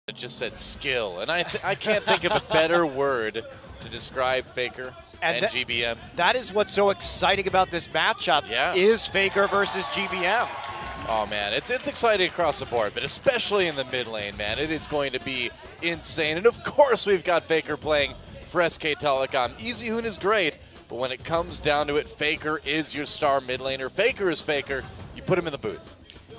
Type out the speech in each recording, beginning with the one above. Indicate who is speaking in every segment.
Speaker 1: It just said skill, and I can't think of a better word to describe Faker and GBM.
Speaker 2: That is what's so exciting about this matchup.
Speaker 1: Yeah.
Speaker 2: Is Faker versus GBM.
Speaker 1: Oh man, it's exciting across the board, but especially in the mid lane, man. It is going to be insane. And of course we've got Faker playing for SK Telecom. Easyhoon is great, but when it comes down to it, Faker is your star mid laner. Faker is Faker. You put him in the booth.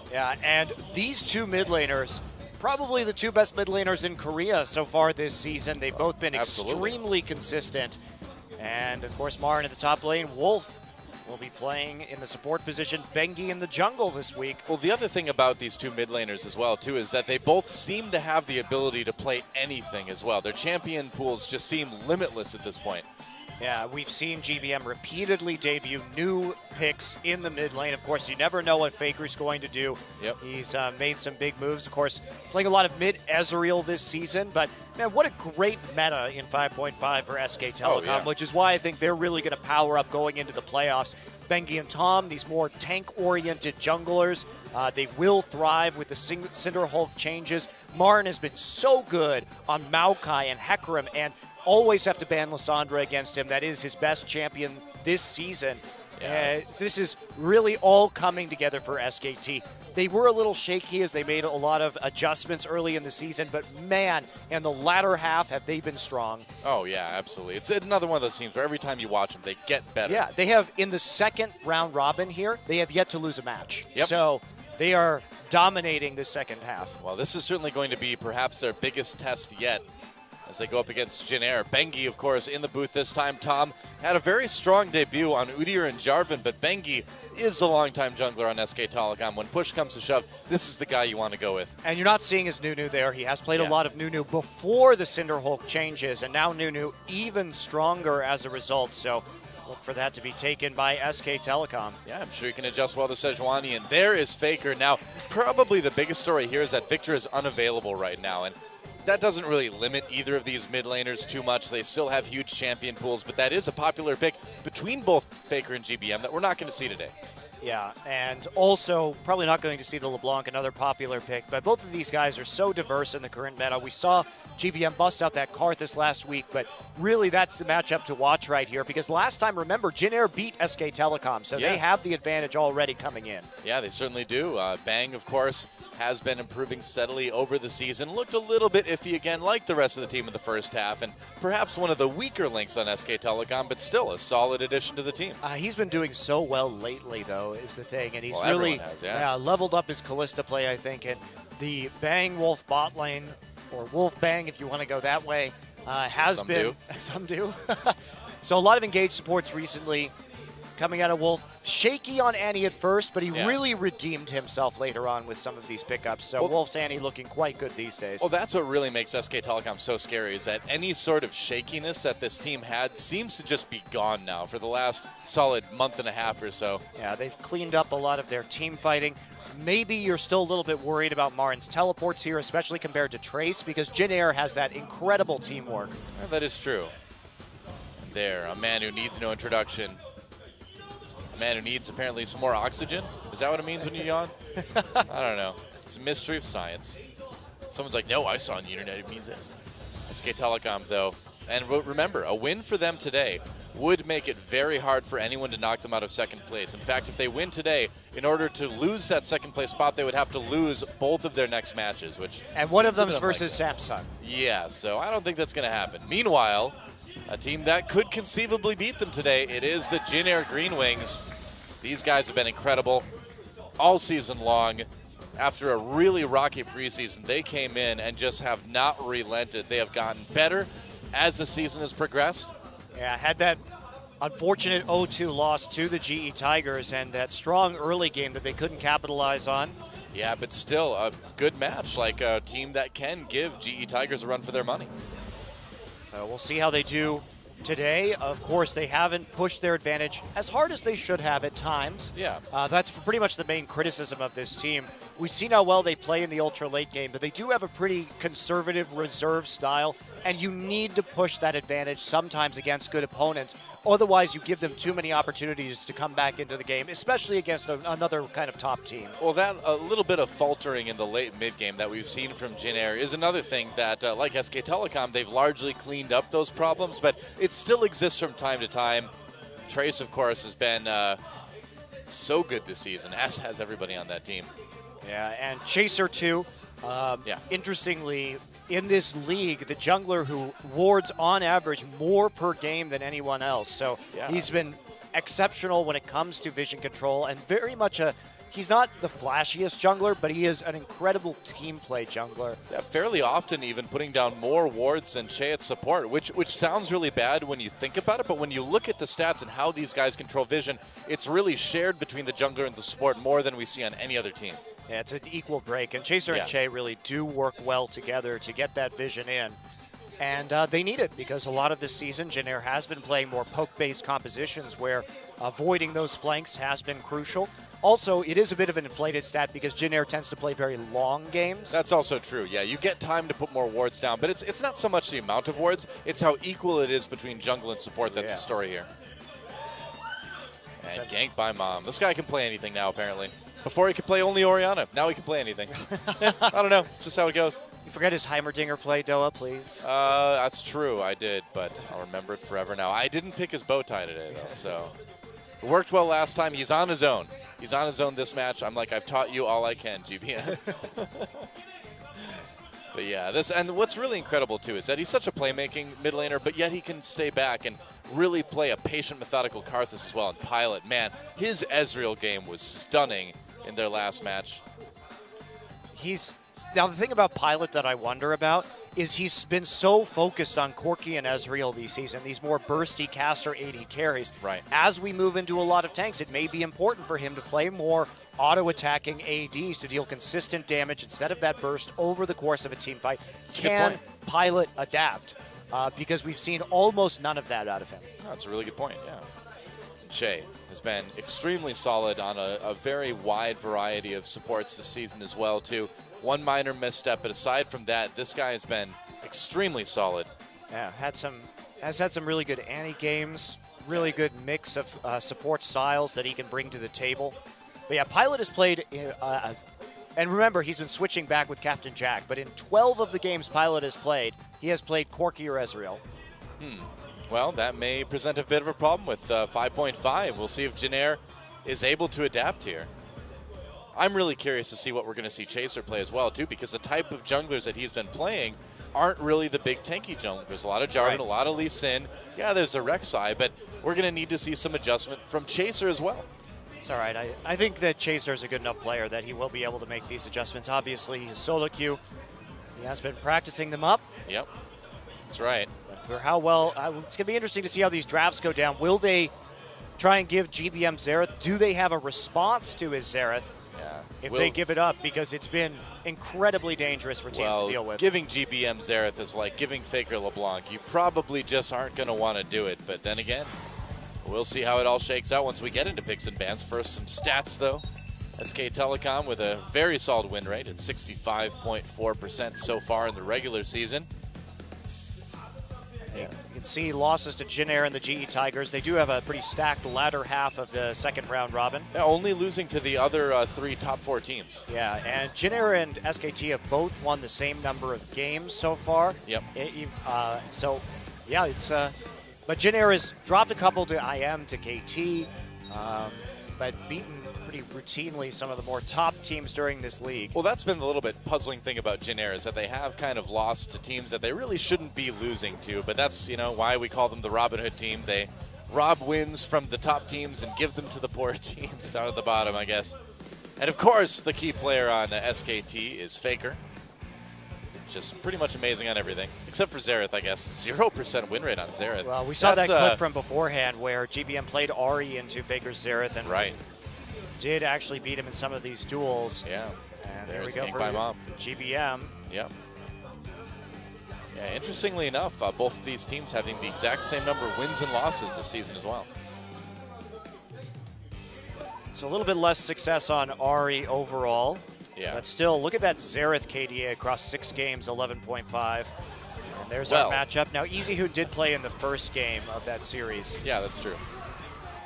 Speaker 2: Yeah, and these two mid laners, probably the two best mid laners in Korea so far this season. They've both been extremely consistent. And of course, Marin in the top lane. Wolf will be playing in the support position. Bengi in the jungle this week.
Speaker 1: Well, the other thing about these two mid laners as well, too, is that they both seem to have the ability to play anything as well. Their champion pools just seem limitless at this point.
Speaker 2: Yeah, we've seen GBM repeatedly debut new picks in the mid lane. Of course, you never know what Faker's going to do.
Speaker 1: Yep.
Speaker 2: He's made some big moves. Of course, playing a lot of mid Ezreal this season. But, man, what a great meta in 5.5 for SK Telecom, which is why I think they're really going to power up going into the playoffs. Bengi and Tom, these more tank-oriented junglers, they will thrive with the Cinderhulk changes. Marin has been so good on Maokai and Hecarim, and always have to ban Lissandra against him. That is his best champion this season.
Speaker 1: Yeah.
Speaker 2: This is really all coming together for SKT. They were a little shaky as they made a lot of adjustments early in the season, but man, in the latter half, have they been strong.
Speaker 1: Oh, yeah, absolutely. It's another one of those teams where every time you watch them, they get better.
Speaker 2: Yeah, they have, in the second round robin here, they have yet to lose a match.
Speaker 1: Yep.
Speaker 2: So they are dominating the second half.
Speaker 1: Well, this is certainly going to be perhaps their biggest test yet as they go up against Jin Air. Bengi, of course, in the booth this time. Tom had a very strong debut on Udyr and Jarvan, but Bengi is a longtime jungler on SK Telecom. When push comes to shove, this is the guy you want to go with.
Speaker 2: And you're not seeing his Nunu there. He has played a lot of Nunu before the Cinderhulk changes, and now Nunu even stronger as a result. So look for that to be taken by SK Telecom.
Speaker 1: Yeah, I'm sure you can adjust well to Sejuani. And there is Faker. Now, probably the biggest story here is that Victor is unavailable right now. And that doesn't really limit either of these mid laners too much. They still have huge champion pools, but that is a popular pick between both Faker and GBM that we're not going to see today.
Speaker 2: Yeah, and also probably not going to see the LeBlanc, another popular pick, but both of these guys are so diverse in the current meta. We saw GBM bust out that Karthus last week, but really that's the matchup to watch right here because last time, remember, Jin Air beat SK Telecom, so they have the advantage already coming in. Yeah,
Speaker 1: they certainly do. Bang, of course, has been improving steadily over the season. Looked a little bit iffy again, like the rest of the team in the first half, and perhaps one of the weaker links on SK Telecom, but still a solid addition to the team.
Speaker 2: He's been doing so well lately, though, is the thing, and he's really leveled up his Kalista play, I think, and the Bang Wolf bot lane, or Wolf Bang if you want to go that way, has been... Some do. So a lot of engaged supports recently coming out of Wolf. Shaky on Annie at first, but he really redeemed himself later on with some of these pickups. So Wolf's Annie looking quite good these days.
Speaker 1: Well, that's what really makes SK Telecom so scary, is that any sort of shakiness that this team had seems to just be gone now for the last solid month and a half or so.
Speaker 2: Yeah, they've cleaned up a lot of their team fighting. Maybe you're still a little bit worried about Marin's teleports here, especially compared to Trace, because Jin Air has that incredible teamwork.
Speaker 1: Yeah, that is true. And there, a man who needs no introduction. A man who needs apparently some more oxygen? Is that what it means when you yawn? I don't know. It's a mystery of science. Someone's like, no, I saw on the internet it means this. SK Telecom, though. And remember, a win for them today would make it very hard for anyone to knock them out of second place. In fact, if they win today, in order to lose that second place spot, they would have to lose both of their next matches.
Speaker 2: And one of them is versus Samsung.
Speaker 1: Yeah, so I don't think that's going to happen. Meanwhile, a team that could conceivably beat them today, it is the Jin Air Green Wings. These guys have been incredible all season long. After a really rocky preseason, they came in and just have not relented. They have gotten better as the season has progressed.
Speaker 2: Yeah, had that unfortunate 0-2 loss to the GE Tigers and that strong early game that they couldn't capitalize on.
Speaker 1: Yeah, but still a good match, like a team that can give GE Tigers a run for their money.
Speaker 2: So we'll see how they do today. Of course, they haven't pushed their advantage as hard as they should have at times.
Speaker 1: Yeah.
Speaker 2: That's pretty much the main criticism of this team. We've seen how well they play in the ultra late game, but they do have a pretty conservative reserve style, and you need to push that advantage sometimes against good opponents. Otherwise, you give them too many opportunities to come back into the game, especially against another kind of top team.
Speaker 1: Well, that a little bit of faltering in the late mid-game that we've seen from Jin Air is another thing that, like SK Telecom, they've largely cleaned up those problems, but it still exists from time to time. Trace, of course, has been so good this season, as has everybody on that team.
Speaker 2: Yeah, and Chaser, too. Interestingly, in this league, the jungler who wards on average more per game than anyone else. So he's been exceptional when it comes to vision control, and very much he's not the flashiest jungler, but he is an incredible team play jungler.
Speaker 1: Yeah, fairly often even putting down more wards than Che at support, which sounds really bad when you think about it, but when you look at the stats and how these guys control vision, it's really shared between the jungler and the support more than we see on any other team.
Speaker 2: Yeah, it's an equal break, and Chaser and Che really do work well together to get that vision in. And they need it because a lot of this season, Jin Air has been playing more poke-based compositions where avoiding those flanks has been crucial. Also, it is a bit of an inflated stat because Jin Air tends to play very long games.
Speaker 1: That's also true, yeah. You get time to put more wards down, but it's not so much the amount of wards, it's how equal it is between jungle and support that's the story here. And ganked by Mom. This guy can play anything now, apparently. Before he could play only Orianna. Now he can play anything. I don't know. It's just how it goes.
Speaker 2: You forget his Heimerdinger play, Doa, please.
Speaker 1: That's true. I did, but I'll remember it forever now. I didn't pick his bow tie today, though, so. It worked well last time. He's on his own. He's on his own this match. I'm like, I've taught you all I can, GBN. But yeah, and what's really incredible, too, is that he's such a playmaking mid laner, but yet he can stay back and really play a patient, methodical Karthus as well and Pilot. Man, his Ezreal game was stunning in their last match.
Speaker 2: Now, the thing about Pilot that I wonder about is he's been so focused on Corki and Ezreal this season, these more bursty caster AD carries.
Speaker 1: Right.
Speaker 2: As we move into a lot of tanks, it may be important for him to play more auto-attacking ADs to deal consistent damage instead of that burst over the course of a team fight. Can Pilot adapt? Because we've seen almost none of that out of him.
Speaker 1: Oh, that's a really good point, yeah. Che has been extremely solid on a very wide variety of supports this season as well, too. One minor misstep, but aside from that, this guy has been extremely solid.
Speaker 2: Yeah, has had some really good Annie games, really good mix of support styles that he can bring to the table. But yeah, Pilot has played, and remember, he's been switching back with Captain Jack, but in 12 of the games Pilot has played, he has played Corki or Ezreal.
Speaker 1: Well, that may present a bit of a problem with 5.5. We'll see if Jin Air is able to adapt here. I'm really curious to see what we're going to see Chaser play as well, too, because the type of junglers that he's been playing aren't really the big tanky junglers. There's a lot of Jarvan, a lot of Lee Sin. Yeah, there's a Rek'Sai, but we're going to need to see some adjustment from Chaser as well.
Speaker 2: It's all right. I think that Chaser is a good enough player that he will be able to make these adjustments. Obviously, his solo queue, he has been practicing them up.
Speaker 1: Yep, that's right.
Speaker 2: But for how well, it's going to be interesting to see how these drafts go down. Will they try and give GBM Xerath? Do they have a response to his Xerath?
Speaker 1: Yeah.
Speaker 2: If they give it up, because it's been incredibly dangerous for teams to deal with.
Speaker 1: Giving GBM Xerath is like giving Faker LeBlanc. You probably just aren't going to want to do it, but then again, we'll see how it all shakes out once we get into picks and bans. First, some stats, though. SK Telecom with a very solid win rate at 65.4% so far in the regular season.
Speaker 2: You can see losses to Jin Air and the GE Tigers. They do have a pretty stacked latter half of the second round robin.
Speaker 1: Yeah, only losing to the other three top four teams.
Speaker 2: Yeah, and Jin Air and SKT have both won the same number of games so far.
Speaker 1: Yep.
Speaker 2: But Jin Air has dropped a couple to IM, to KT, but beaten pretty routinely some of the more top teams during this league.
Speaker 1: Well, that's been the little bit puzzling thing about Jin Air is that they have kind of lost to teams that they really shouldn't be losing to, but that's, why we call them the Robin Hood team. They rob wins from the top teams and give them to the poor teams down at the bottom, I guess. And of course, the key player on the SKT is Faker. Just pretty much amazing on everything, except for Xerath, I guess. 0% win rate on Xerath.
Speaker 2: Well, we saw that clip from beforehand where GBM played Ahri into Faker's Xerath and did actually beat him in some of these duels.
Speaker 1: Yeah.
Speaker 2: And there we go for
Speaker 1: by Mom.
Speaker 2: GBM.
Speaker 1: Yep. Yeah, interestingly enough, both of these teams having the exact same number of wins and losses this season as well.
Speaker 2: It's a little bit less success on Ari overall.
Speaker 1: Yeah.
Speaker 2: But still, look at that Xerath KDA across 6 games, 11.5. And there's our matchup. Now, EasyHoot did play in the first game of that series.
Speaker 1: Yeah, that's true.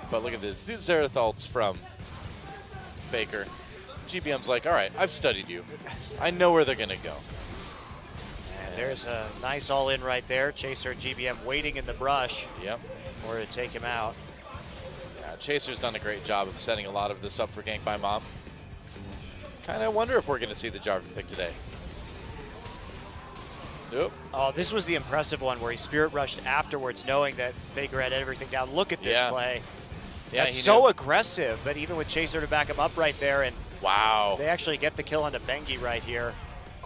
Speaker 1: But look at this. These Xerath ults from Faker. GBM's like, all right, I've studied you. I know where they're going to go.
Speaker 2: And there's a nice all-in right there. Chaser and GBM waiting in the brush.
Speaker 1: Yep.
Speaker 2: In order to take him out.
Speaker 1: Yeah, Chaser's done a great job of setting a lot of this up for gank by Mom. Kind of wonder if we're going to see the Jarvan pick today. Nope.
Speaker 2: Oh, this was the impressive one where he Spirit Rushed afterwards, knowing that Faker had everything down. Look at this play.
Speaker 1: Yeah,
Speaker 2: That's so aggressive, but even with Chaser to back him up right there, and
Speaker 1: wow,
Speaker 2: they actually get the kill onto Bengi right here.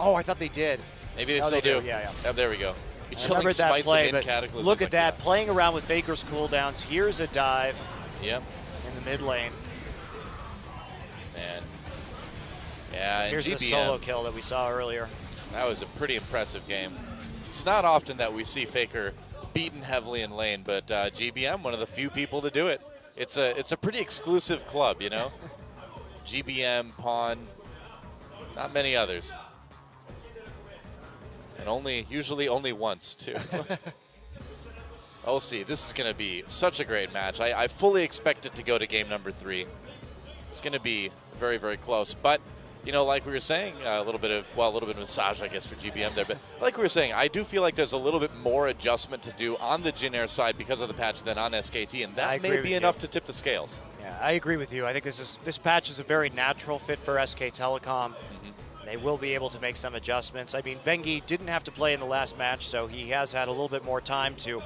Speaker 2: Oh, I thought they did.
Speaker 1: Maybe they still do.
Speaker 2: Yeah.
Speaker 1: Oh, there we go.
Speaker 2: I remember that play, but look at that, playing around with Faker's cooldowns. Here's a dive.
Speaker 1: Yep.
Speaker 2: In the mid lane.
Speaker 1: And yeah,
Speaker 2: here's the solo kill that we saw earlier.
Speaker 1: That was a pretty impressive game. It's not often that we see Faker beaten heavily in lane, but GBM, one of the few people to do it. It's a pretty exclusive club, you know? GBM, Pawn, not many others. And usually only once, too. We'll see. This is going to be such a great match. I fully expect it to go to game number 3. It's going to be very, very close. But, you know, like we were saying, a little bit of massage, I guess, for GBM there. But like we were saying, I do feel like there's a little bit more adjustment to do on the Jin Air side because of the patch than on SKT, and that may be enough to tip the scales.
Speaker 2: Yeah, I agree with you. I think this patch is a very natural fit for SK Telecom. They will be able to make some adjustments. I mean, Bengi didn't have to play in the last match, so he has had a little bit more time to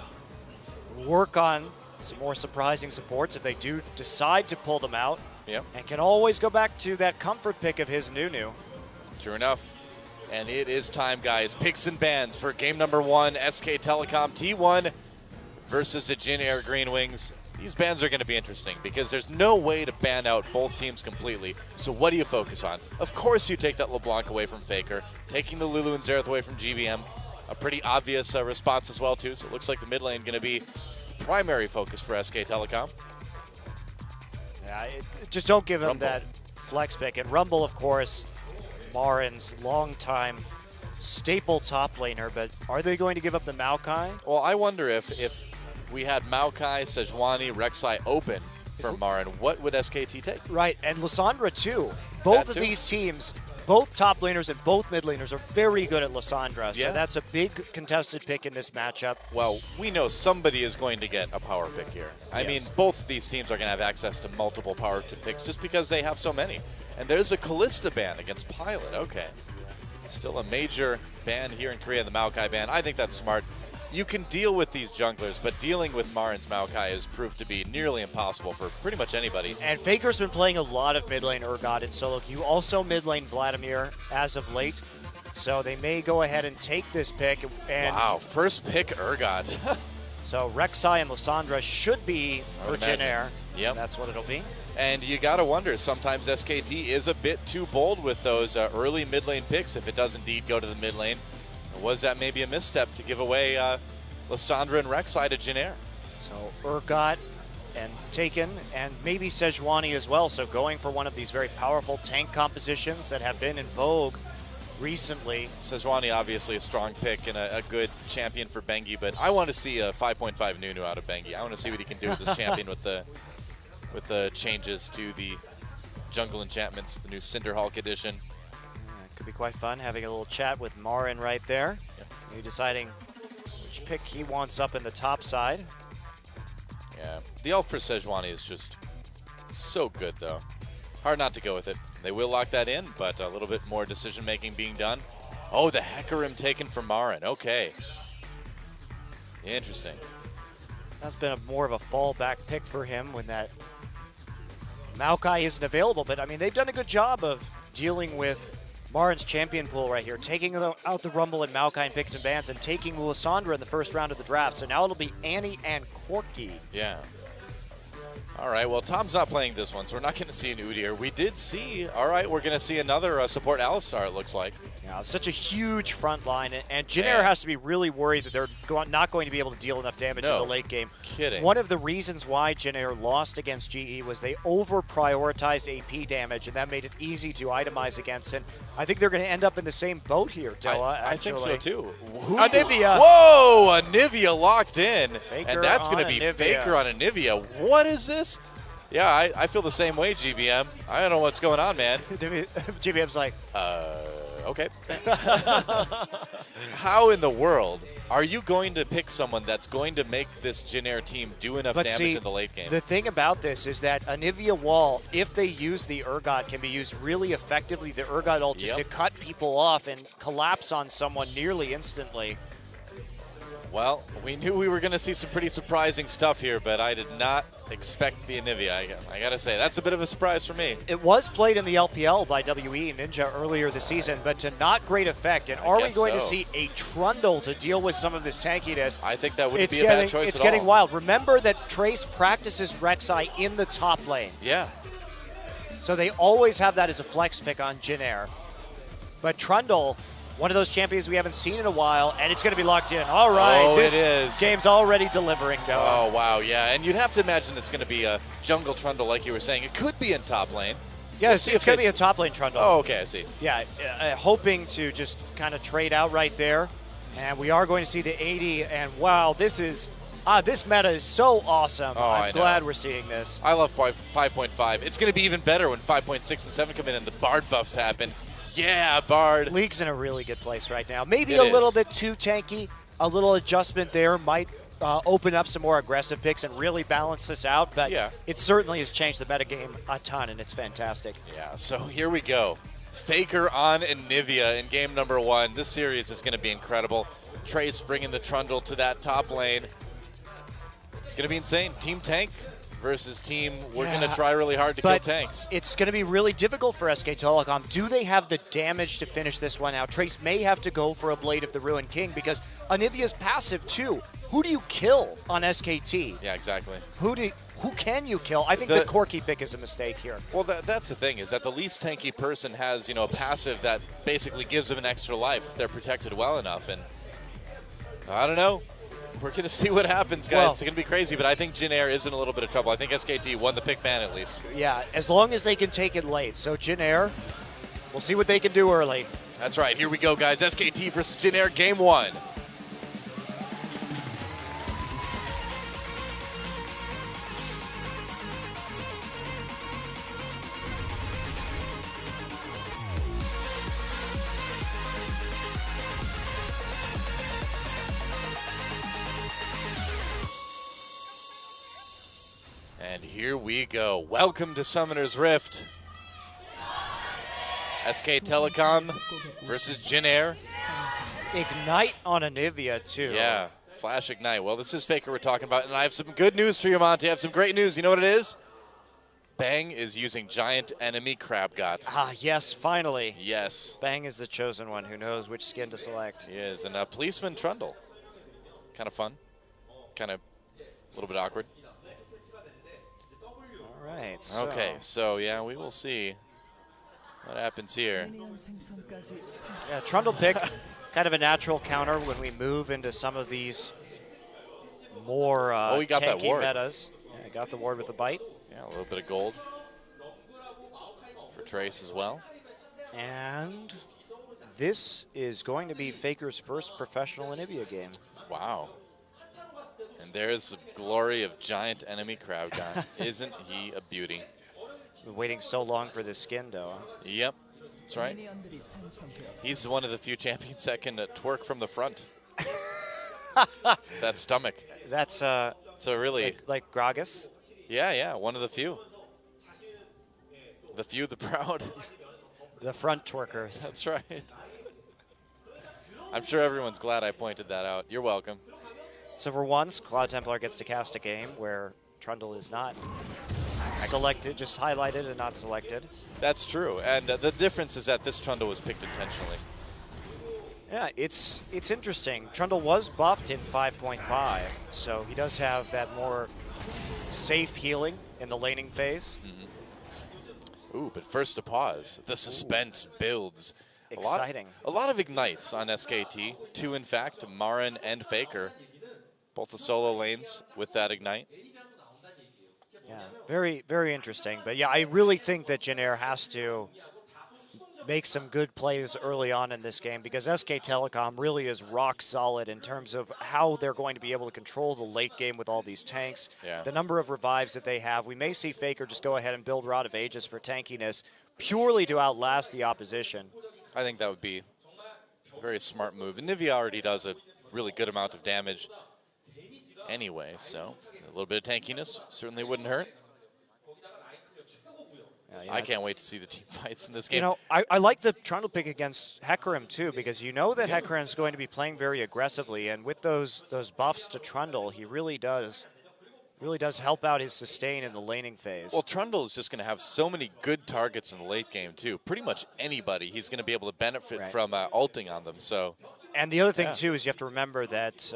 Speaker 2: work on some more surprising supports if they do decide to pull them out.
Speaker 1: Yep.
Speaker 2: And can always go back to that comfort pick of his Nunu.
Speaker 1: True enough. And it is time, guys. Picks and bans for game number 1, SK Telecom T1 versus the Jin Air Green Wings. These bans are going to be interesting because there's no way to ban out both teams completely. So what do you focus on? Of course you take that LeBlanc away from Faker, taking the Lulu and Xerath away from GBM. A pretty obvious response as well, too. So it looks like the mid lane going to be the primary focus for SK Telecom.
Speaker 2: Yeah, just don't give him that flex pick. And Rumble, of course, Marin's longtime staple top laner, but are they going to give up the Maokai?
Speaker 1: Well, I wonder if we had Maokai, Sejuani, Rek'Sai open for Marin, what would SKT take?
Speaker 2: Right, and Lissandra too. Both of these teams, both top laners and both mid laners are very good at Lissandra, so that's a big contested pick in this matchup.
Speaker 1: Well, we know somebody is going to get a power pick here. I mean, both of these teams are going to have access to multiple power picks just because they have so many. And there's a Kalista ban against Pilot. Okay. Still a major ban here in Korea, the Maokai ban. I think that's smart. You can deal with these junglers, but dealing with Marin's Maokai has proved to be nearly impossible for pretty much anybody.
Speaker 2: And Faker's been playing a lot of mid lane Urgot in solo queue, also mid lane Vladimir as of late. So they may go ahead and take this pick. And
Speaker 1: wow, first pick Urgot.
Speaker 2: So Rek'Sai and Lissandra should be for Jin Air.
Speaker 1: Yep.
Speaker 2: That's what it'll be.
Speaker 1: And you got to wonder, sometimes SKT is a bit too bold with those early mid lane picks if it does indeed go to the mid lane. Was that maybe a misstep to give away Lissandra and Rek'Sai to Jin Air?
Speaker 2: So Urgot and Taken, and maybe Sejuani as well. So going for one of these very powerful tank compositions that have been in vogue recently.
Speaker 1: Sejuani obviously a strong pick and a good champion for Bengi, but I want to see a 5.5 Nunu out of Bengi. I want to see what he can do with this champion with the changes to the jungle enchantments, the new Cinder Hulk edition.
Speaker 2: Could be quite fun having a little chat with Marin right there.
Speaker 1: Yep.
Speaker 2: Maybe deciding which pick he wants up in the top side.
Speaker 1: Yeah, the ult for Sejuani is just so good though. Hard not to go with it. They will lock that in, but a little bit more decision making being done. Oh, the Hecarim taken from Marin. Okay. Interesting.
Speaker 2: That's been more of a fallback pick for him when that Maokai isn't available, but I mean, they've done a good job of dealing with Marin's champion pool right here, taking out the Rumble and Maokai and picks and bans, and taking Lissandra in the first round of the draft. So now it'll be Annie and Corki.
Speaker 1: Yeah. All right, well, Tom's not playing this one, so we're not going to see an Udyr. We did see, all right, we're going to see another support Alistar, it looks like.
Speaker 2: Such a huge front line, and Jin Air has to be really worried that they're not going to be able to deal enough damage in the late game.
Speaker 1: Kidding.
Speaker 2: One of the reasons why Jin Air lost against GE was they over-prioritized AP damage, and that made it easy to itemize against. And I think they're going to end up in the same boat here, Doa.
Speaker 1: I think so too.
Speaker 2: Anivia.
Speaker 1: Whoa, Anivia locked in,
Speaker 2: Faker
Speaker 1: and that's going to be
Speaker 2: Anivia.
Speaker 1: Faker on Anivia. What is this? Yeah, I feel the same way, GBM. I don't know what's going on, man.
Speaker 2: GBM's like,
Speaker 1: okay. How in the world are you going to pick someone that's going to make this Jin Air team do enough damage in the late game?
Speaker 2: The thing about this is that Anivia wall, if they use the Urgot, can be used really effectively. The Urgot ult just to cut people off and collapse on someone nearly instantly.
Speaker 1: Well, we knew we were going to see some pretty surprising stuff here, but I did not expect the Anivia. I got to say, that's a bit of a surprise for me.
Speaker 2: It was played in the LPL by WE Ninja earlier this season, but to not great effect. And are we going to see a Trundle to deal with some of this tankiness?
Speaker 1: I think that wouldn't be a bad choice at all.
Speaker 2: It's getting wild. Remember that Trace practices Rek'Sai in the top lane.
Speaker 1: Yeah.
Speaker 2: So they always have that as a flex pick on Jin Air. But Trundle, one of those champions we haven't seen in a while, and it's going to be locked in. All right, this game's already delivering, Noah.
Speaker 1: Oh, wow, yeah. And you'd have to imagine it's going to be a jungle Trundle, like you were saying. It could be in top lane.
Speaker 2: Yeah, it's going to be a top lane Trundle.
Speaker 1: Oh, okay, I see.
Speaker 2: Yeah, hoping to just kind of trade out right there. And we are going to see the 80, and wow, this meta is so awesome.
Speaker 1: Oh,
Speaker 2: I'm glad we're seeing this.
Speaker 1: I love 5.5. It's going to be even better when 5.6 and 7 come in and the Bard buffs happen. Yeah, Bard.
Speaker 2: League's in a really good place right now. Maybe a little bit too tanky. A little adjustment there might open up some more aggressive picks and really balance this out. But it certainly has changed the metagame a ton, and it's fantastic.
Speaker 1: Yeah, so here we go. Faker on Anivia in game number 1. This series is going to be incredible. Trace bringing the Trundle to that top lane. It's going to be insane. Team Tank versus team, we're going to try really hard to kill tanks.
Speaker 2: It's going to be really difficult for SK Telecom. Do they have the damage to finish this one out? Trace may have to go for a Blade of the Ruined King because Anivia's passive too. Who do you kill on SKT?
Speaker 1: Yeah, exactly.
Speaker 2: Who can you kill? I think the Corki pick is a mistake here.
Speaker 1: Well, that's the thing, is that the least tanky person has, a passive that basically gives them an extra life if they're protected well enough. And I don't know. We're going to see what happens, guys. Well, it's going to be crazy, but I think Jin Air is in a little bit of trouble. I think SKT won the pick ban at least.
Speaker 2: Yeah, as long as they can take it late. So Jin Air, we'll see what they can do early.
Speaker 1: That's right. Here we go, guys. SKT versus Jin Air, game 1. And here we go. Welcome to Summoner's Rift. SK Telecom versus Jin Air.
Speaker 2: Ignite on Anivia, too.
Speaker 1: Yeah, Flash Ignite. Well, this is Faker we're talking about, and I have some good news for you, Monty. I have some great news. You know what it is? Bang is using Giant Enemy Crab God.
Speaker 2: Ah, yes, finally.
Speaker 1: Yes.
Speaker 2: Bang is the chosen one who knows which skin to select.
Speaker 1: He is, and Policeman Trundle. Kind of fun. Kind of a little bit awkward.
Speaker 2: Right,
Speaker 1: okay, so yeah, we will see what happens here.
Speaker 2: Yeah, Trundle pick, kind of a natural counter when we move into some of these more
Speaker 1: we got that ward.
Speaker 2: metas. Yeah, got the ward with the bite.
Speaker 1: Yeah, a little bit of gold for Trace as well.
Speaker 2: And this is going to be Faker's first professional Anivia game.
Speaker 1: Wow. And there's the glory of Giant Enemy Crowd God. Isn't he a beauty?
Speaker 2: Been waiting so long for this skin, though.
Speaker 1: Yep, that's right. He's one of the few champions that can twerk from the front. That stomach.
Speaker 2: That's
Speaker 1: it's a really
Speaker 2: like Gragas.
Speaker 1: Yeah, one of the few. The few, the proud.
Speaker 2: The front twerkers.
Speaker 1: That's right. I'm sure everyone's glad I pointed that out. You're welcome.
Speaker 2: So for once, Cloud Templar gets to cast a game where Trundle is not selected, just highlighted and not selected.
Speaker 1: That's true, and the difference is that this Trundle was picked intentionally.
Speaker 2: Yeah, it's interesting. Trundle was buffed in 5.5, so he does have that more safe healing in the laning phase.
Speaker 1: Ooh, but first to pause. The suspense builds.
Speaker 2: Exciting.
Speaker 1: A lot of ignites on SKT. 2, in fact, Marin and Faker. Both the solo lanes with that ignite.
Speaker 2: Yeah, very, very interesting. But yeah, I really think that Jin Air has to make some good plays early on in this game because SK Telecom really is rock solid in terms of how they're going to be able to control the late game with all these tanks.
Speaker 1: Yeah.
Speaker 2: The number of revives that they have. We may see Faker just go ahead and build Rod of Ages for tankiness purely to outlast the opposition.
Speaker 1: I think that would be a very smart move. And Nivea already does a really good amount of damage anyway, so a little bit of tankiness certainly wouldn't hurt.
Speaker 2: Yeah.
Speaker 1: I can't wait to see the team fights in this game.
Speaker 2: You know, I like the Trundle pick against Hecarim too, because you know that Hecarim is going to be playing very aggressively, and with those buffs to Trundle, he really does help out his sustain in the laning phase.
Speaker 1: Well, Trundle is just going to have so many good targets in the late game too. Pretty much anybody he's going to be able to benefit from ulting on them. So.
Speaker 2: And the other thing too is you have to remember that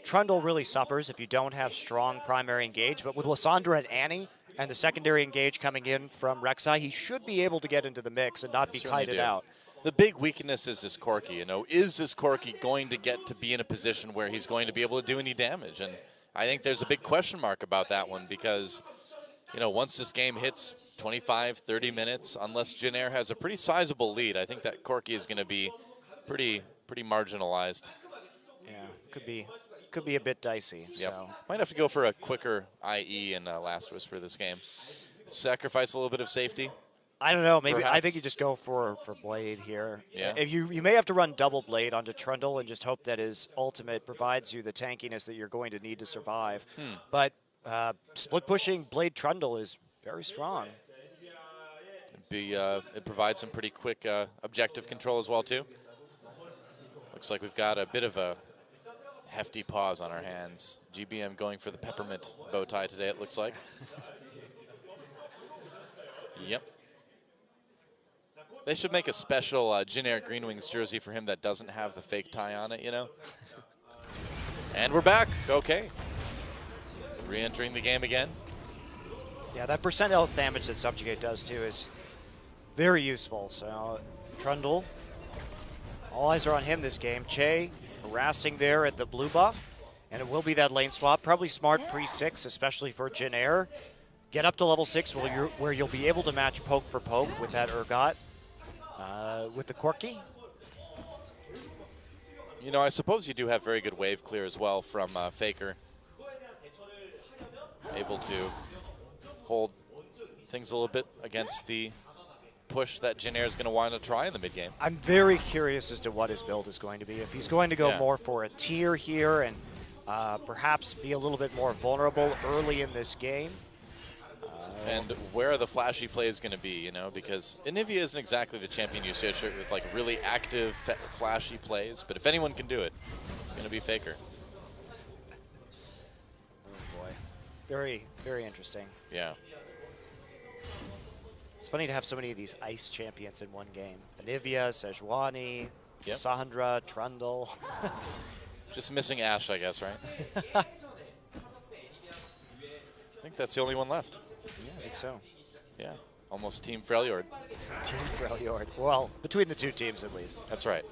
Speaker 2: Trundle really suffers if you don't have strong primary engage, but with Lissandra and Annie and the secondary engage coming in from Rek'Sai, he should be able to get into the mix and not be kited out.
Speaker 1: The big weakness is this Corki. You know, is this Corki going to get to be in a position where he's going to be able to do any damage? And I think there's a big question mark about that one because, you know, once this game hits 25, 30 minutes, unless Jin Air has a pretty sizable lead, I think that Corki is going to be pretty marginalized.
Speaker 2: Yeah, could be a bit dicey.
Speaker 1: Yep.
Speaker 2: So.
Speaker 1: Might have to go for a quicker IE in Last Whisper this game. Sacrifice a little bit of safety.
Speaker 2: I don't know. Maybe
Speaker 1: perhaps.
Speaker 2: I think you just go for Blade here.
Speaker 1: Yeah.
Speaker 2: If you may have to run double Blade onto Trundle and just hope that his ultimate provides you the tankiness that you're going to need to survive. But split pushing Blade Trundle is very strong.
Speaker 1: It provides some pretty quick objective control as well too. Looks like we've got a bit of a hefty pause on our hands. GBM going for the peppermint bow tie today, it looks like. Yep. They should make a special Jin Air Green Wings jersey for him that doesn't have the fake tie on it, you know? And we're back. Okay. Re-entering the game again.
Speaker 2: Yeah, that percent health damage that Subjugate does too is very useful. So Trundle, all eyes are on him this game. Che harassing there at the blue buff, and it will be that lane swap. Probably smart pre-6, especially for Jin Air. Get up to level 6 where you'll be able to match poke for poke with that Urgot. With the Corki.
Speaker 1: You know, I suppose you do have very good wave clear as well from Faker. Able to hold things a little bit against the push that Jin Air is going to want to try in the mid game.
Speaker 2: I'm very curious as to what his build is going to be. If he's going to go more for a tier here and perhaps be a little bit more vulnerable early in this game.
Speaker 1: And where are the flashy plays going to be, you know, because Anivia isn't exactly the champion you associate with like really active, flashy plays, but if anyone can do it, it's going to be Faker.
Speaker 2: Oh boy. Very, very interesting.
Speaker 1: Yeah.
Speaker 2: It's funny to have so many of these ice champions in one game. Anivia, Sejuani, Sandra, Trundle.
Speaker 1: Just missing Ashe, I guess, right? I think that's the only one left.
Speaker 2: Yeah, I think so.
Speaker 1: Yeah, almost Team Freljord.
Speaker 2: Team Freljord. Well, between the two teams at least.
Speaker 1: That's right.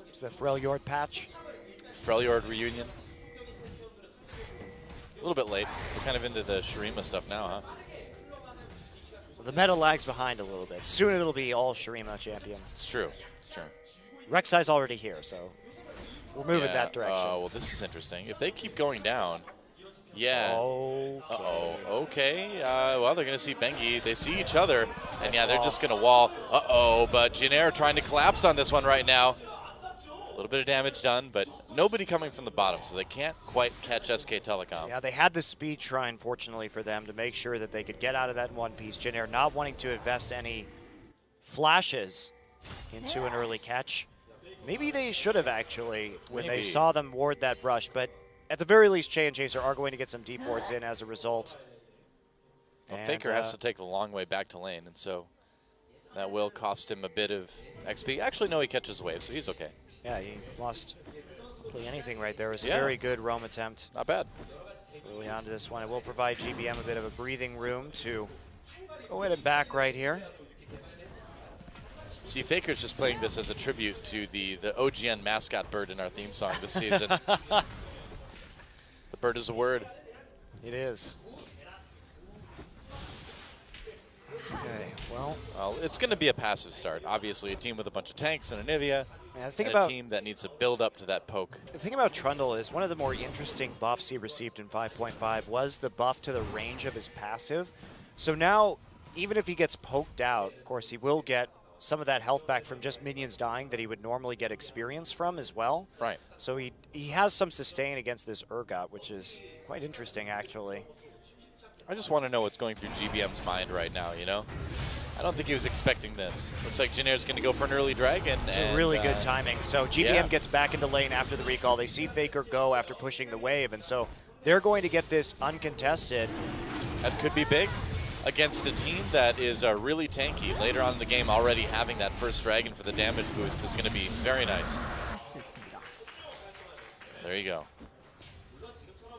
Speaker 2: It's the Freljord patch.
Speaker 1: Freljord reunion. A little bit late. We're kind of into the Shurima stuff now, huh?
Speaker 2: Well, the meta lags behind a little bit. Soon it'll be all Shurima champions.
Speaker 1: It's true. It's true.
Speaker 2: Rek'Sai's already here, so we're moving that direction.
Speaker 1: Oh, well, this is interesting. If they keep going down, Okay. Well, they're going to see Bengi. They see each other, and they're just going to wall. But Jin Air trying to collapse on this one right now. A little bit of damage done, but nobody coming from the bottom, so they can't quite catch SK Telecom.
Speaker 2: Yeah, they had the speed shrine, fortunately for them, to make sure that they could get out of that in one piece. Jin Air not wanting to invest any flashes into an early catch. Maybe they should have, actually, when they saw them ward that brush, but at the very least, Che and Chaser are going to get some deep wards in as a result.
Speaker 1: Well, Faker has to take the long way back to lane, and so that will cost him a bit of XP. Actually, no, he catches the wave, so he's okay.
Speaker 2: Yeah, he lost hardly anything right there. It was a very good roam attempt.
Speaker 1: Not bad.
Speaker 2: Early on to this one. It will provide GBM a bit of a breathing room to go in and back right here.
Speaker 1: See, Faker's just playing this as a tribute to the OGN mascot bird in our theme song this season. The bird is a word.
Speaker 2: It is. Okay, well,
Speaker 1: it's going to be a passive start. Obviously, a team with a bunch of tanks and a Nivea, and a team that needs to build up to that poke.
Speaker 2: The thing about Trundle is one of the more interesting buffs he received in 5.5 was the buff to the range of his passive. So now, even if he gets poked out, of course, he will get some of that health back from just minions dying that he would normally get experience from as well.
Speaker 1: Right.
Speaker 2: So he has some sustain against this Urgot, which is quite interesting, actually.
Speaker 1: I just want to know what's going through GBM's mind right now, you know? I don't think he was expecting this. Looks like Jin Air's going to go for an early dragon.
Speaker 2: It's really good timing. So GBM gets back into lane after the recall. They see Faker go after pushing the wave, and so they're going to get this uncontested.
Speaker 1: That could be big against a team that is really tanky. Later on in the game, already having that first dragon for the damage boost is going to be very nice. There you go.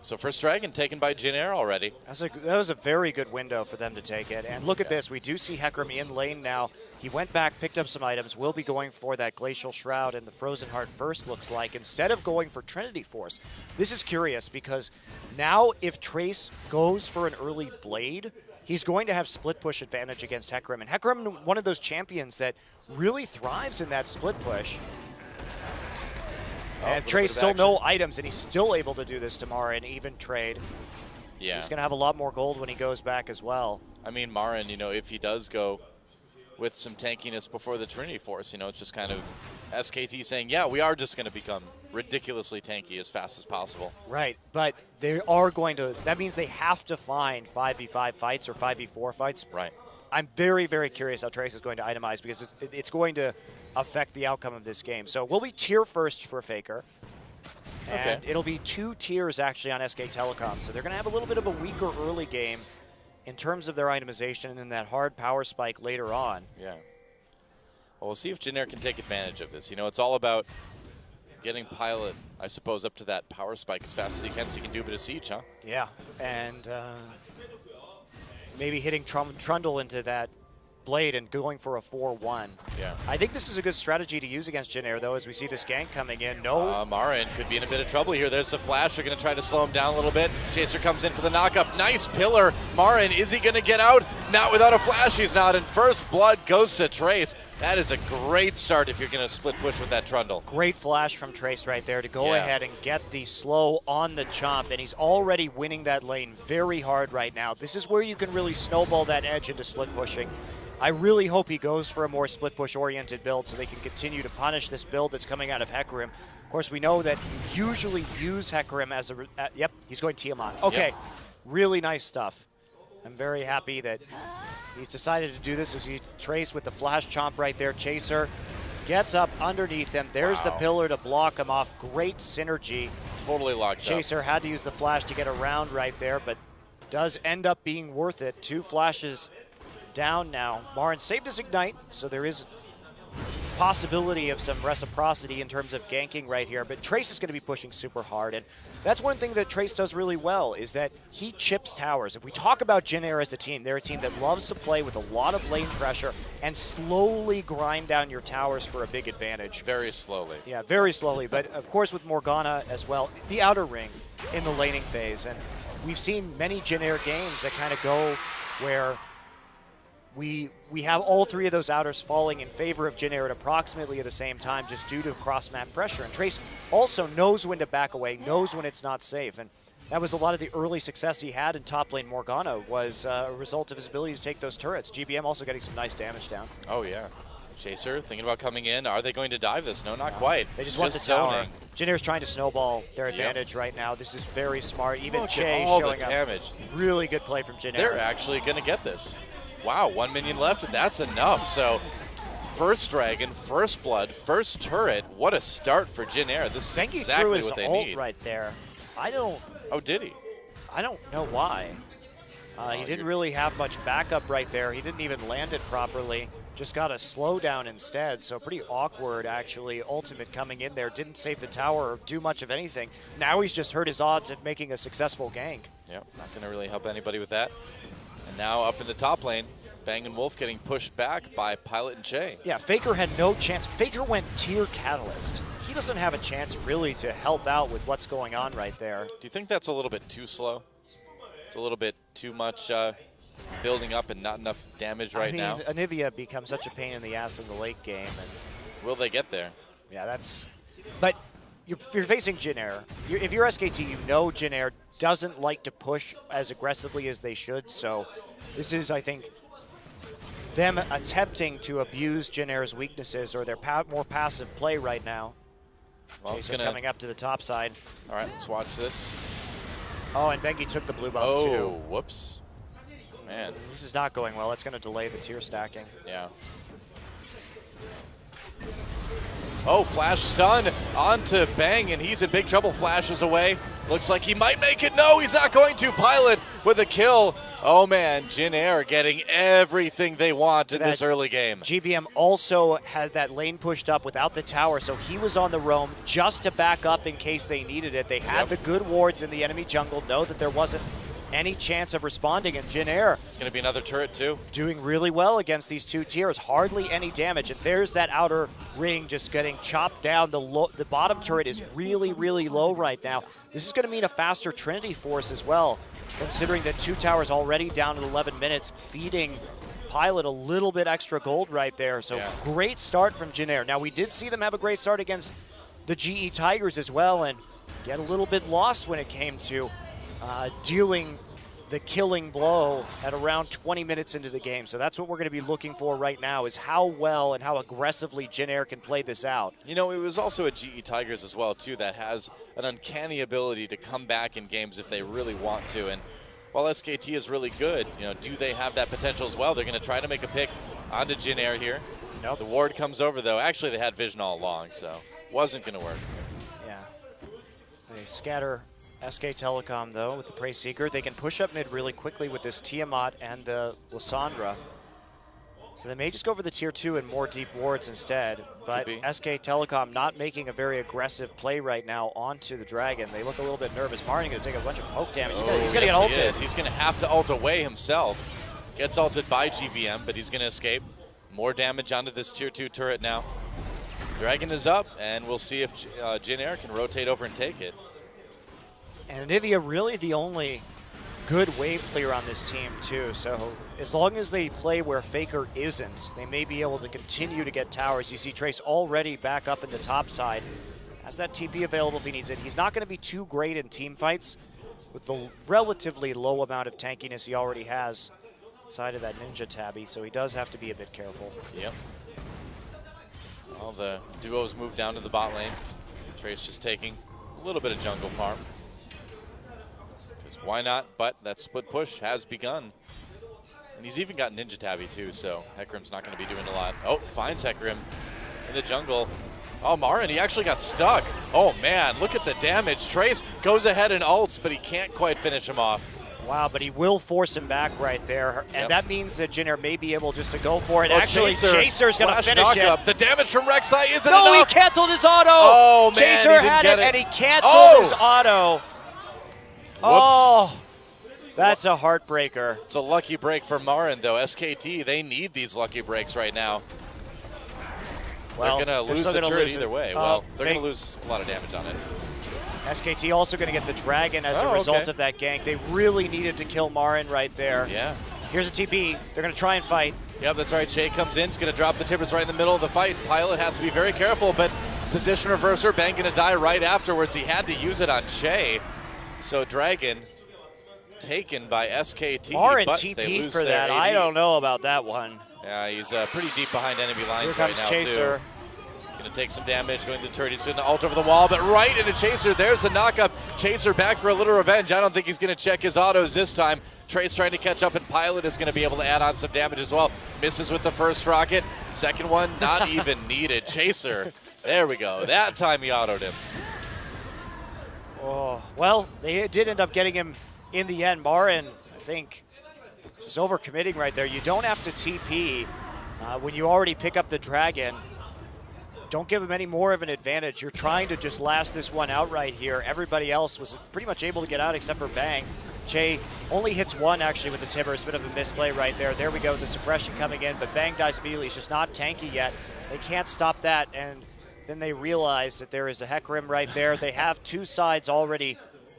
Speaker 1: So first dragon taken by Jin Air already.
Speaker 2: That was a very good window for them to take it. And look at this. We do see Hecarim in lane now. He went back, picked up some items, will be going for that Glacial Shroud and the Frozen Heart first, looks like, instead of going for Trinity Force. This is curious because now if Trace goes for an early Blade, he's going to have split push advantage against Hecarim. And Hecarim, one of those champions that really thrives in that split push. And Trace still no items, and he's still able to do this to Mara and even trade.
Speaker 1: Yeah.
Speaker 2: He's going to have a lot more gold when he goes back as well.
Speaker 1: I mean, Marin, you know, if he does go with some tankiness before the Trinity Force, you know, it's just kind of SKT saying, yeah, we are just going to become ridiculously tanky as fast as possible.
Speaker 2: Right, but they are going to, that means they have to find 5v5 fights or 5v4 fights.
Speaker 1: Right.
Speaker 2: I'm very, very curious how Trace is going to itemize because it's going to affect the outcome of this game. So we'll be tier first for Faker. And it'll be 2 tiers actually on SK Telecom. So they're going to have a little bit of a weaker early game in terms of their itemization and then that hard power spike later on.
Speaker 1: Yeah. Well, we'll see if Jin Air can take advantage of this. You know, it's all about getting Pilot, I suppose, up to that power spike as fast as he can so he can do a bit of siege, huh?
Speaker 2: Yeah, and maybe hitting Trundle into that Blade and going for a 4-1.
Speaker 1: Yeah.
Speaker 2: I think this is a good strategy to use against Jin Air, though, as we see this gank coming in. No.
Speaker 1: Marin could be in a bit of trouble here. There's the flash. They're going to try to slow him down a little bit. Chaser comes in for the knockup. Nice pillar. Marin, is he going to get out? Not without a flash. He's not. And first blood goes to Trace. That is a great start if you're going to split push with that Trundle.
Speaker 2: Great flash from Trace right there to go ahead and get the slow on the chomp. And he's already winning that lane very hard right now. This is where you can really snowball that edge into split pushing. I really hope he goes for a more split push oriented build so they can continue to punish this build that's coming out of Hecarim. Of course, we know that you usually use Hecarim as a... yep, he's going Tiamat. Okay, really nice stuff. I'm very happy that he's decided to do this as he Trace with the flash chomp right there. Chaser gets up underneath him. There's the pillar to block him off. Great synergy.
Speaker 1: Totally locked up.
Speaker 2: Chaser had to use the flash to get around right there, but does end up being worth it. 2 flashes down now. Marin saved his Ignite, so there is possibility of some reciprocity in terms of ganking right here, but Trace is going to be pushing super hard, and that's one thing that Trace does really well, is that he chips towers. If we talk about Jin Air as a team, they're a team that loves to play with a lot of lane pressure and slowly grind down your towers for a big advantage.
Speaker 1: Very slowly.
Speaker 2: Yeah, very slowly, but of course with Morgana as well, the outer ring in the laning phase, and we've seen many Jin Air games that kind of go where we have all 3 of those outers falling in favor of Jin Air at approximately at the same time just due to cross-map pressure. And Trace also knows when to back away, knows when it's not safe. And that was a lot of the early success he had in top lane Morgana was a result of his ability to take those turrets. GBM also getting some nice damage down.
Speaker 1: Oh, yeah. Chaser thinking about coming in. Are they going to dive this? No, not quite.
Speaker 2: They just want the tower. Jin Air's trying to snowball their advantage right now. This is very smart. Even Che showing up. Really good play from Jin Air.
Speaker 1: They're actually going to get this. Wow, 1 minion left, and that's enough. So, first dragon, first blood, first turret. What a start for Jin Air. This is exactly what they need.
Speaker 2: Right there. I don't.
Speaker 1: Oh, did he?
Speaker 2: I don't know why. He didn't really have much backup right there. He didn't even land it properly. Just got a slowdown instead. So pretty awkward, actually. Ultimate coming in there. Didn't save the tower or do much of anything. Now he's just hurt his odds at making a successful gank.
Speaker 1: Yep, not going to really help anybody with that. And now up in the top lane, Bang and Wolf getting pushed back by Pilot and Che.
Speaker 2: Yeah, Faker had no chance. Faker went tier Catalyst. He doesn't have a chance really to help out with what's going on right there.
Speaker 1: Do you think that's a little bit too slow? It's a little bit too much building up and not enough damage right now.
Speaker 2: Anivia becomes such a pain in the ass in the late game. And
Speaker 1: will they get there?
Speaker 2: Yeah, that's... But you're facing Jin Air. If you're SKT, you know Jin Air doesn't like to push as aggressively as they should. So this is, I think, them attempting to abuse Jin Air's weaknesses or their more passive play right now.
Speaker 1: Well,
Speaker 2: Jason coming up to the top side.
Speaker 1: All right, let's watch this.
Speaker 2: Oh, and Bengi took the blue buff too.
Speaker 1: Oh, whoops. Man.
Speaker 2: This is not going well. That's going to delay the tier stacking.
Speaker 1: Yeah. Oh, flash stun onto Bang, and he's in big trouble. Flashes away. Looks like he might make it. No, he's not going to. Pilot with a kill. Oh, man, Jin Air getting everything they want in this early game.
Speaker 2: GBM also has that lane pushed up without the tower, so he was on the roam just to back up in case they needed it. They had the good wards in the enemy jungle, know that there wasn't any chance of responding, and Jin Air.
Speaker 1: It's going to be another turret too.
Speaker 2: Doing really well against these two tiers, hardly any damage, and there's that outer ring just getting chopped down. The bottom turret is really, really low right now. This is going to mean a faster Trinity Force as well, considering that two towers already down in 11 minutes, feeding Pilot a little bit extra gold right there. So great start from Jin Air. Now we did see them have a great start against the GE Tigers as well, and get a little bit lost when it came to dealing the killing blow at around 20 minutes into the game. So that's what we're going to be looking for right now, is how well and how aggressively Jin Air can play this out.
Speaker 1: You know, it was also a GE Tigers as well, too, that has an uncanny ability to come back in games if they really want to. And while SKT is really good, you know, do they have that potential as well? They're going to try to make a pick onto Jin Air here.
Speaker 2: Nope.
Speaker 1: The ward comes over, though. Actually, they had vision all along, so wasn't going to work.
Speaker 2: Yeah. They scatter SK Telecom, though, with the Prey Seeker. They can push up mid really quickly with this Tiamat and the Lysandra. So they may just go for the tier 2 and more deep wards instead. But SK Telecom not making a very aggressive play right now onto the Dragon. They look a little bit nervous. Martin going to take a bunch of poke damage. He's going to get ulted.
Speaker 1: He's going to have to ult away himself. Gets ulted by GBM, but he's going to escape. More damage onto this tier 2 turret now. Dragon is up, and we'll see if Jin Air can rotate over and take it.
Speaker 2: And Anivia really the only good wave clear on this team too. So as long as they play where Faker isn't, they may be able to continue to get towers. You see Trace already back up in the top side. Has that TP available if he needs it. He's not going to be too great in team fights with the relatively low amount of tankiness he already has inside of that Ninja Tabby. So he does have to be a bit careful.
Speaker 1: Yep. All the duos move down to the bot lane. Trace just taking a little bit of jungle farm. Why not? But that split push has begun. And he's even got Ninja Tabby too, so Hecarim's not going to be doing a lot. Oh, finds Hecarim in the jungle. Oh, Marin, he actually got stuck. Oh man, look at the damage. Trace goes ahead and ults, but he can't quite finish him off.
Speaker 2: Wow, but he will force him back right there. And that means that Jin Air may be able just to go for it.
Speaker 1: Oh,
Speaker 2: actually, Chaser's going to finish it.
Speaker 1: The damage from Rek'Sai isn't enough.
Speaker 2: No, he canceled his auto.
Speaker 1: Oh, man,
Speaker 2: Chaser had it, and he canceled his auto. Oh, that's a heartbreaker.
Speaker 1: It's a lucky break for Marin, though. SKT, they need these lucky breaks right now. Well, they're going to lose the turret either way. Well, they're going to lose a lot of damage on it.
Speaker 2: SKT also going to get the Dragon as a result of that gank. They really needed to kill Marin right there.
Speaker 1: Yeah.
Speaker 2: Here's a TP. They're going to try and fight.
Speaker 1: Yep, that's right. Jay comes in. He's going to drop the tippers right in the middle of the fight. Pilot has to be very careful, but position reverser. Bang going to die right afterwards. He had to use it on Che. So Dragon taken by SKT.
Speaker 2: Marin TP'd for that. I don't know about that one.
Speaker 1: Yeah, he's pretty deep behind enemy lines
Speaker 2: right now,
Speaker 1: Chaser. Going to take some damage, going to the turret. He's going to ult over the wall, but right into Chaser. There's a knockup. Chaser back for a little revenge. I don't think he's going to check his autos this time. Trace trying to catch up, and Pilot is going to be able to add on some damage as well. Misses with the first rocket. Second one, not even needed. Chaser, there we go. That time he autoed him.
Speaker 2: Oh, well, they did end up getting him in the end. Marin, I think, just overcommitting right there. You don't have to TP when you already pick up the Dragon. Don't give him any more of an advantage. You're trying to just last this one out right here. Everybody else was pretty much able to get out except for Bang. Che only hits one actually with the Timber. It's a bit of a misplay right there. There we go, the suppression coming in, but Bang dies immediately. He's just not tanky yet. They can't stop that, and then they realize that there is a Hecarim right there. They have two sides already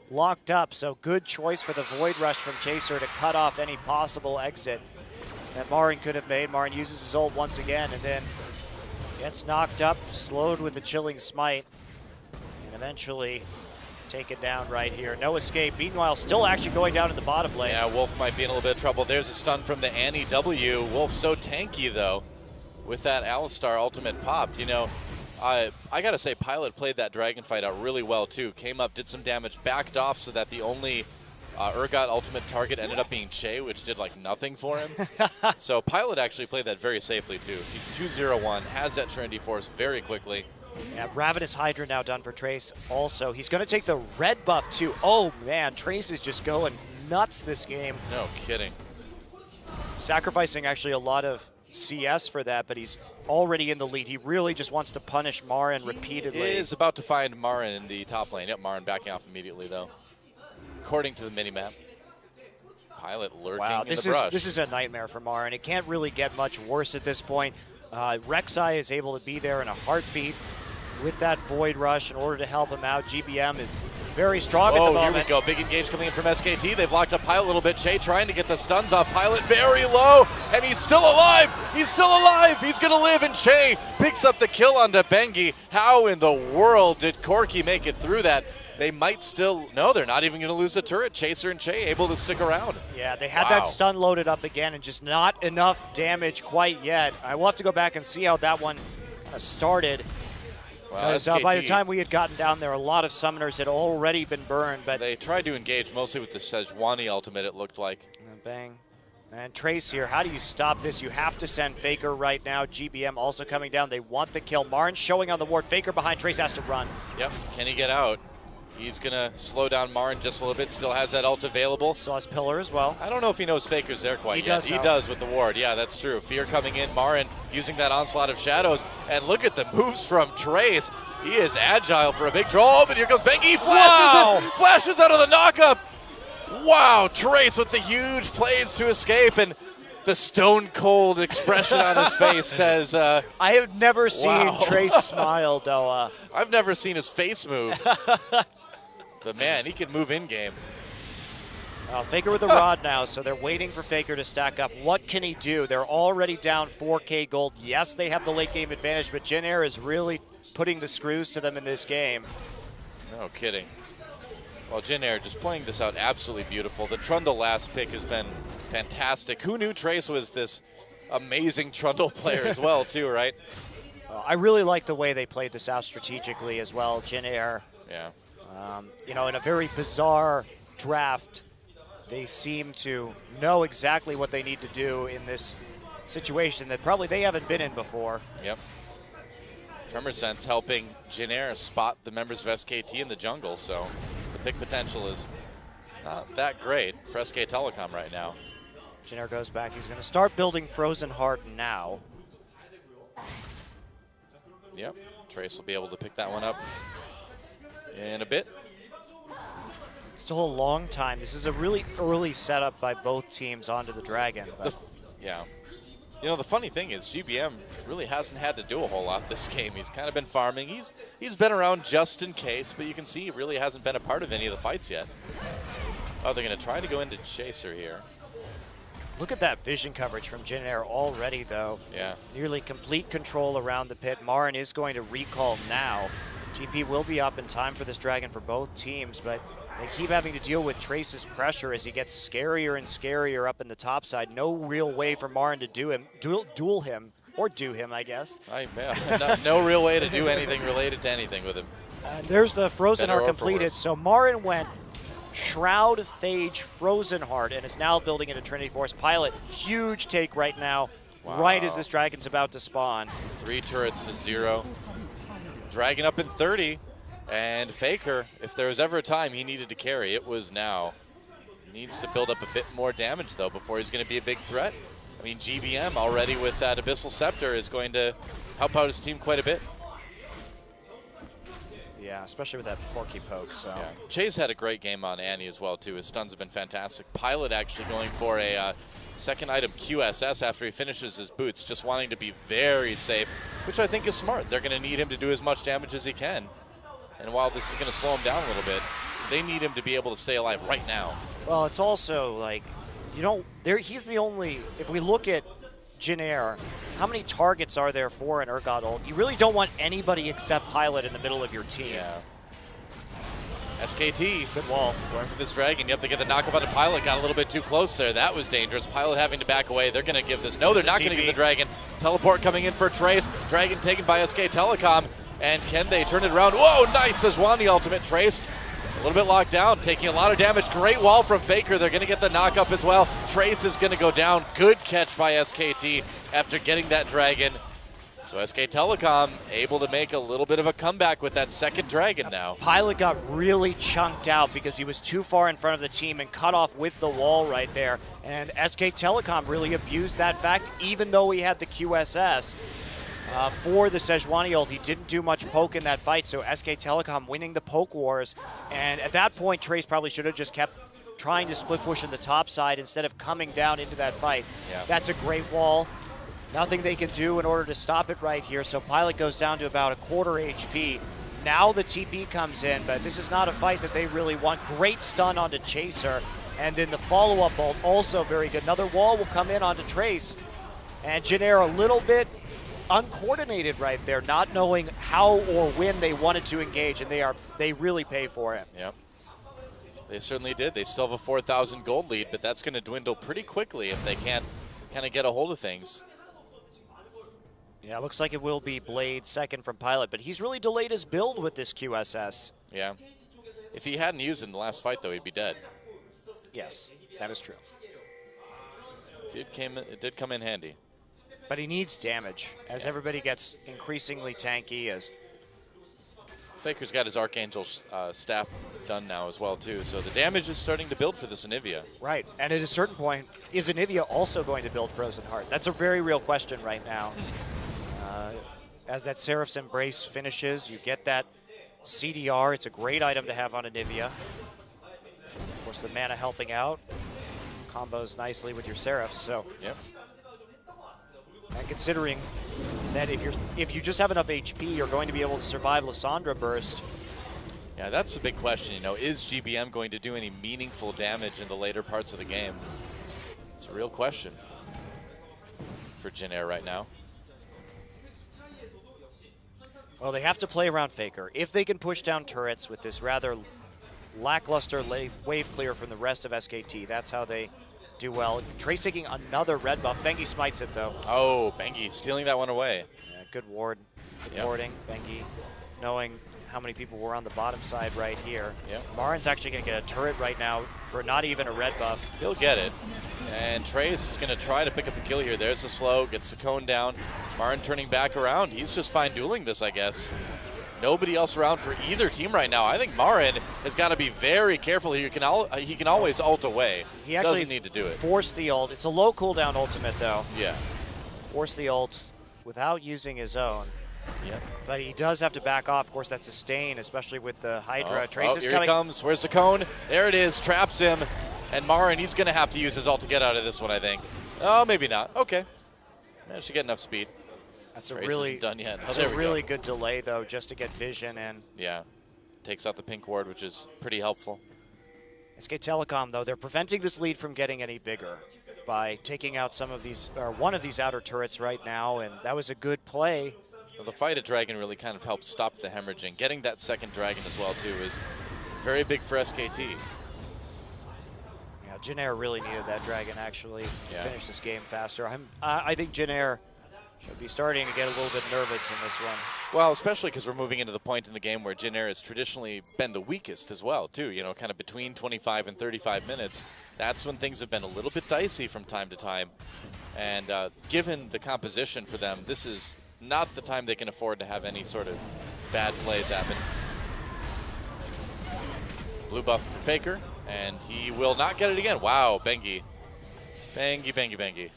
Speaker 2: locked up, so good choice for the Void Rush from Chaser to cut off any possible exit that Marin could have made. Marin uses his ult once again, and then gets knocked up, slowed with the Chilling Smite, and eventually taken down right here. No escape. Meanwhile, still actually going down in the bottom lane.
Speaker 1: Yeah, Wolf might be in a little bit of trouble. There's a stun from the Annie W. Wolf so tanky, though, with that Alistar ultimate popped. You know, I gotta say, Pilot played that dragon fight out really well, too. Came up, did some damage, backed off so that the only Urgot ultimate target ended up being Che, which did like nothing for him. So Pilot actually played that very safely, too. He's 2-0-1, has that Trinity Force very quickly.
Speaker 2: Yeah, Ravenous Hydra now done for Trace also. He's going to take the red buff too. Oh man, Trace is just going nuts this game.
Speaker 1: No kidding.
Speaker 2: Sacrificing actually a lot of CS for that, but he's already in the lead. He really just wants to punish Marin repeatedly.
Speaker 1: He is about to find Marin in the top lane. Yep, Marin backing off immediately though. According to the minimap. Pilot lurking in the brush.
Speaker 2: This is a nightmare for Marin. It can't really get much worse at this point. Rek'Sai is able to be there in a heartbeat with that Void Rush in order to help him out. GBM is very strong at the moment.
Speaker 1: Oh, here we go. Big engage coming in from SKT. They've locked up Pilot a little bit. Che trying to get the stuns off Pilot very low, and he's still alive. He's still alive. He's going to live, and Che picks up the kill on Bengi. How in the world did Corki make it through that? They might still, no, they're not even going to lose the turret. Chaser and Che able to stick around.
Speaker 2: Yeah, they had that stun loaded up again and just not enough damage quite yet. I will have to go back and see how that one started. Well, by the time we had gotten down there, a lot of summoners had already been burned. But
Speaker 1: they tried to engage mostly with the Sejuani ultimate, it looked like.
Speaker 2: And bang. And Trace here, how do you stop this? You have to send Faker right now. GBM also coming down. They want the kill. Marin showing on the ward. Faker behind. Trace has to run.
Speaker 1: Yep. Can he get out? He's going to slow down Marin just a little bit. Still has that ult available.
Speaker 2: Still has Pillar as well.
Speaker 1: I don't know if he knows Faker's there quite yet. He does with the ward. Yeah, that's true. Fear coming in. Marin using that onslaught of shadows. And look at the moves from Trace. He is agile for a big draw. Oh, but here comes Bengi. Flashes out of the knockup. Wow, Trace with the huge plays to escape. And the stone cold expression on his face says,
Speaker 2: I have never seen Trace smile, Doa.
Speaker 1: I've never seen his face move. But man, he can move in-game.
Speaker 2: Faker with the rod now, so they're waiting for Faker to stack up. What can he do? They're already down 4K gold. Yes, they have the late game advantage, but Jin Air is really putting the screws to them in this game.
Speaker 1: No kidding. Well, Jin Air just playing this out absolutely beautiful. The Trundle last pick has been fantastic. Who knew Trace was this amazing Trundle player as well, too, right?
Speaker 2: I really like the way they played this out strategically as well, Jin Air.
Speaker 1: Yeah.
Speaker 2: You know, in a very bizarre draft, they seem to know exactly what they need to do in this situation that probably they haven't been in before.
Speaker 1: Yep. Tremor Sense helping Jin Air spot the members of SKT in the jungle, so the pick potential is not that great for SK Telecom right now.
Speaker 2: Jin Air goes back. He's going to start building Frozen Heart now.
Speaker 1: Yep. Trace will be able to pick that one up in a bit.
Speaker 2: Still a long time. This is a really early setup by both teams onto the Dragon.
Speaker 1: Yeah. You know, the funny thing is GBM really hasn't had to do a whole lot this game. He's kind of been farming. He's been around just in case, but you can see he really hasn't been a part of any of the fights yet. Oh, they're going to try to go into Chaser here.
Speaker 2: Look at that vision coverage from Jin Air already, though.
Speaker 1: Yeah. Nearly
Speaker 2: complete control around the pit. Marin is going to recall now. TP will be up in time for this Dragon for both teams, but they keep having to deal with Trace's pressure as he gets scarier and scarier up in the top side. No real way for Marin to duel him, or do him, I guess.
Speaker 1: No real way to do anything related to anything with him.
Speaker 2: There's the Frozen Heart completed. So Marin went Shroud, Phage, Frozen Heart, and is now building into Trinity Force. Pilot, huge take right now, right as this Dragon's about to spawn.
Speaker 1: 3 turrets to 0. Dragon up in 30. And Faker, if there was ever a time he needed to carry, it was now. He needs to build up a bit more damage, though, before he's going to be a big threat. I mean, GBM already with that Abyssal Scepter is going to help out his team quite a bit.
Speaker 2: Yeah, especially with that Porky poke. So
Speaker 1: yeah. Chase had a great game on Annie as well, too. His stuns have been fantastic. Pilot actually going for a second item QSS after he finishes his boots, just wanting to be very safe, which I think is smart. They're going to need him to do as much damage as he can. And while this is going to slow him down a little bit, they need him to be able to stay alive right now.
Speaker 2: Well, it's also like, you don't, he's the only, if we look at Jin Air, how many targets are there for an Urgot ult? You really don't want anybody except Pilot in the middle of your team.
Speaker 1: Yeah. SKT,
Speaker 2: good wall.
Speaker 1: Going for this dragon. Yep, they get the knockup on the Pilot. Got a little bit too close there. That was dangerous. Pilot having to back away. They're going to give this. No, they're not going to give the dragon. Teleport coming in for Trace. Dragon taken by SK Telecom. And can they turn it around? Whoa, nice. Sejuani ultimate. Trace a little bit locked down, taking a lot of damage. Great wall from Faker. They're going to get the knockup as well. Trace is going to go down. Good catch by SKT after getting that dragon. So SK Telecom able to make a little bit of a comeback with that second dragon now.
Speaker 2: Pilot got really chunked out because he was too far in front of the team and cut off with the wall right there. And SK Telecom really abused that fact, even though he had the QSS. For the Sejuani ult, he didn't do much poke in that fight, so SK Telecom winning the poke wars. And at that point, Trace probably should have just kept trying to split push in the top side instead of coming down into that fight.
Speaker 1: Yeah.
Speaker 2: That's a great wall. Nothing they can do in order to stop it right here, so Pilot goes down to about a quarter HP. Now the TP comes in, but this is not a fight that they really want. Great stun onto Chaser, and then the follow-up ult also very good. Another wall will come in onto Trace, and Jin Air a little bit uncoordinated right there, not knowing how or when they wanted to engage, and they really pay for it.
Speaker 1: Yep. They certainly did. They still have a 4,000 gold lead, but that's going to dwindle pretty quickly if they can't kind of get a hold of things.
Speaker 2: Yeah, looks like it will be Blade second from Pilot, but he's really delayed his build with this QSS.
Speaker 1: Yeah. If he hadn't used it in the last fight, though, he'd be dead.
Speaker 2: Yes, that is true.
Speaker 1: It did come in handy.
Speaker 2: But he needs damage as everybody gets increasingly tanky. As
Speaker 1: Faker's got his Archangel staff done now as well, too. So the damage is starting to build for this Anivia.
Speaker 2: Right, and at a certain point, is Anivia also going to build Frozen Heart? That's a very real question right now. As that Seraph's Embrace finishes, you get that CDR. It's a great item to have on Anivia. Of course, the mana helping out. Combos nicely with your Seraphs, so.
Speaker 1: Yep.
Speaker 2: And considering that if you just have enough HP, you're going to be able to survive Lissandra Burst.
Speaker 1: Yeah, that's a big question. You know, is GBM going to do any meaningful damage in the later parts of the game? It's a real question for Jin Air right now.
Speaker 2: Well, they have to play around Faker. If they can push down turrets with this rather lackluster wave clear from the rest of SKT, that's how they do well. Trace taking another red buff. Bengi smites it, though.
Speaker 1: Oh, Bengi stealing that one away.
Speaker 2: Yeah, good ward. Good warding. Bengi knowing how many people were on the bottom side right here.
Speaker 1: Yep.
Speaker 2: Marin's actually going to get a turret right now for not even a red buff.
Speaker 1: He'll get it. And Trace is going to try to pick up a kill here. There's the slow, gets the cone down. Marin turning back around. He's just fine dueling this, I guess. Nobody else around for either team right now. I think Marin has got to be very careful. He can always ult away.
Speaker 2: He actually
Speaker 1: doesn't need to do it.
Speaker 2: Force the ult. It's a low cooldown ultimate, though.
Speaker 1: Yeah.
Speaker 2: Force the ult without using his own.
Speaker 1: Yep.
Speaker 2: But he does have to back off. Of course, that's a stain, especially with the Hydra. Trace is
Speaker 1: here
Speaker 2: coming.
Speaker 1: He comes. Where's the cone? There it is. Traps him. And Marin, he's going to have to use his ult to get out of this one, I think. Oh, maybe not. Okay. Yeah, should get enough speed.
Speaker 2: That's
Speaker 1: Trace
Speaker 2: a really
Speaker 1: isn't done yet.
Speaker 2: That's a really good delay, though, just to get vision in.
Speaker 1: Yeah. Takes out the pink ward, which is pretty helpful.
Speaker 2: SK Telecom, though, they're preventing this lead from getting any bigger by taking out some of these, or one of these outer turrets right now, and that was a good play.
Speaker 1: Well, the fight at Dragon really kind of helped stop the hemorrhaging. Getting that second Dragon as well, too, is very big for SKT.
Speaker 2: Yeah, Jin Air really needed that Dragon, actually, to finish this game faster. I think Jin Air should be starting to get a little bit nervous in this one.
Speaker 1: Well, especially because we're moving into the point in the game where Jin Air has traditionally been the weakest as well, too. You know, kind of between 25 and 35 minutes. That's when things have been a little bit dicey from time to time. And given the composition for them, this is not the time they can afford to have any sort of bad plays happen. Blue buff for Faker, and he will not get it again. Wow, Bengi. Bengi, Bengi, Bengi.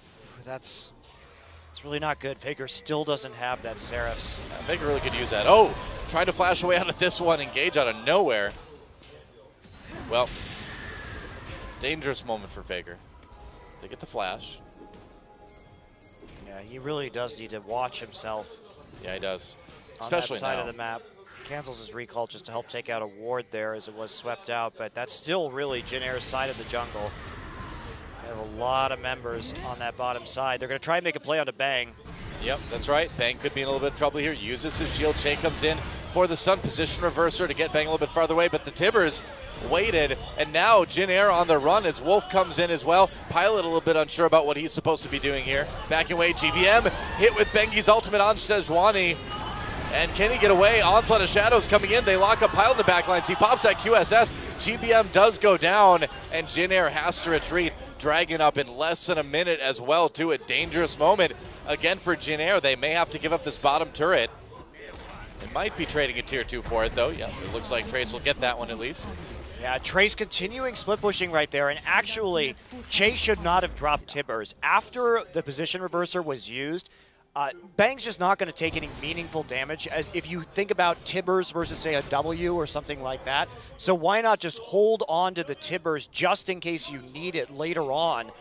Speaker 2: It's really not good. Faker still doesn't have that Seraphs.
Speaker 1: Faker really could use that. Oh, trying to flash away out of this one, engage out of nowhere. Well, dangerous moment for Faker. They get the flash.
Speaker 2: Yeah, he really does need to watch himself.
Speaker 1: Yeah, he does.
Speaker 2: Especially on that side
Speaker 1: now.
Speaker 2: of the map. Cancels his recall just to help take out a ward there as it was swept out, but that's still really Jin Air's side of the jungle. They have a lot of members on that bottom side. They're going to try and make a play onto Bang.
Speaker 1: Yep, that's right. Bang could be in a little bit of trouble here. Uses his shield. Shay comes in for the stun position reverser to get Bang a little bit farther away, but the Tibbers waited, and now Jin Air on the run as Wolf comes in as well. Pilot a little bit unsure about what he's supposed to be doing here. Backing away, GBM hit with Bengi's ultimate on Sejuani. And can he get away? Onslaught of Shadows coming in. They lock up Pilot in the backlines. He pops that QSS. GBM does go down, and Jin Air has to retreat. Dragon up in less than a minute as well, too. A dangerous moment again for Jin Air. They may have to give up this bottom turret. They might be trading a tier 2 for it, though. Yeah, it looks like Trace will get that one at least.
Speaker 2: Yeah, Trace continuing split pushing right there, and actually, Chase should not have dropped Tibbers. After the position reverser was used, Bang's just not going to take any meaningful damage as if you think about Tibbers versus, say, a W or something like that. So why not just hold on to the Tibbers just in case you need it later on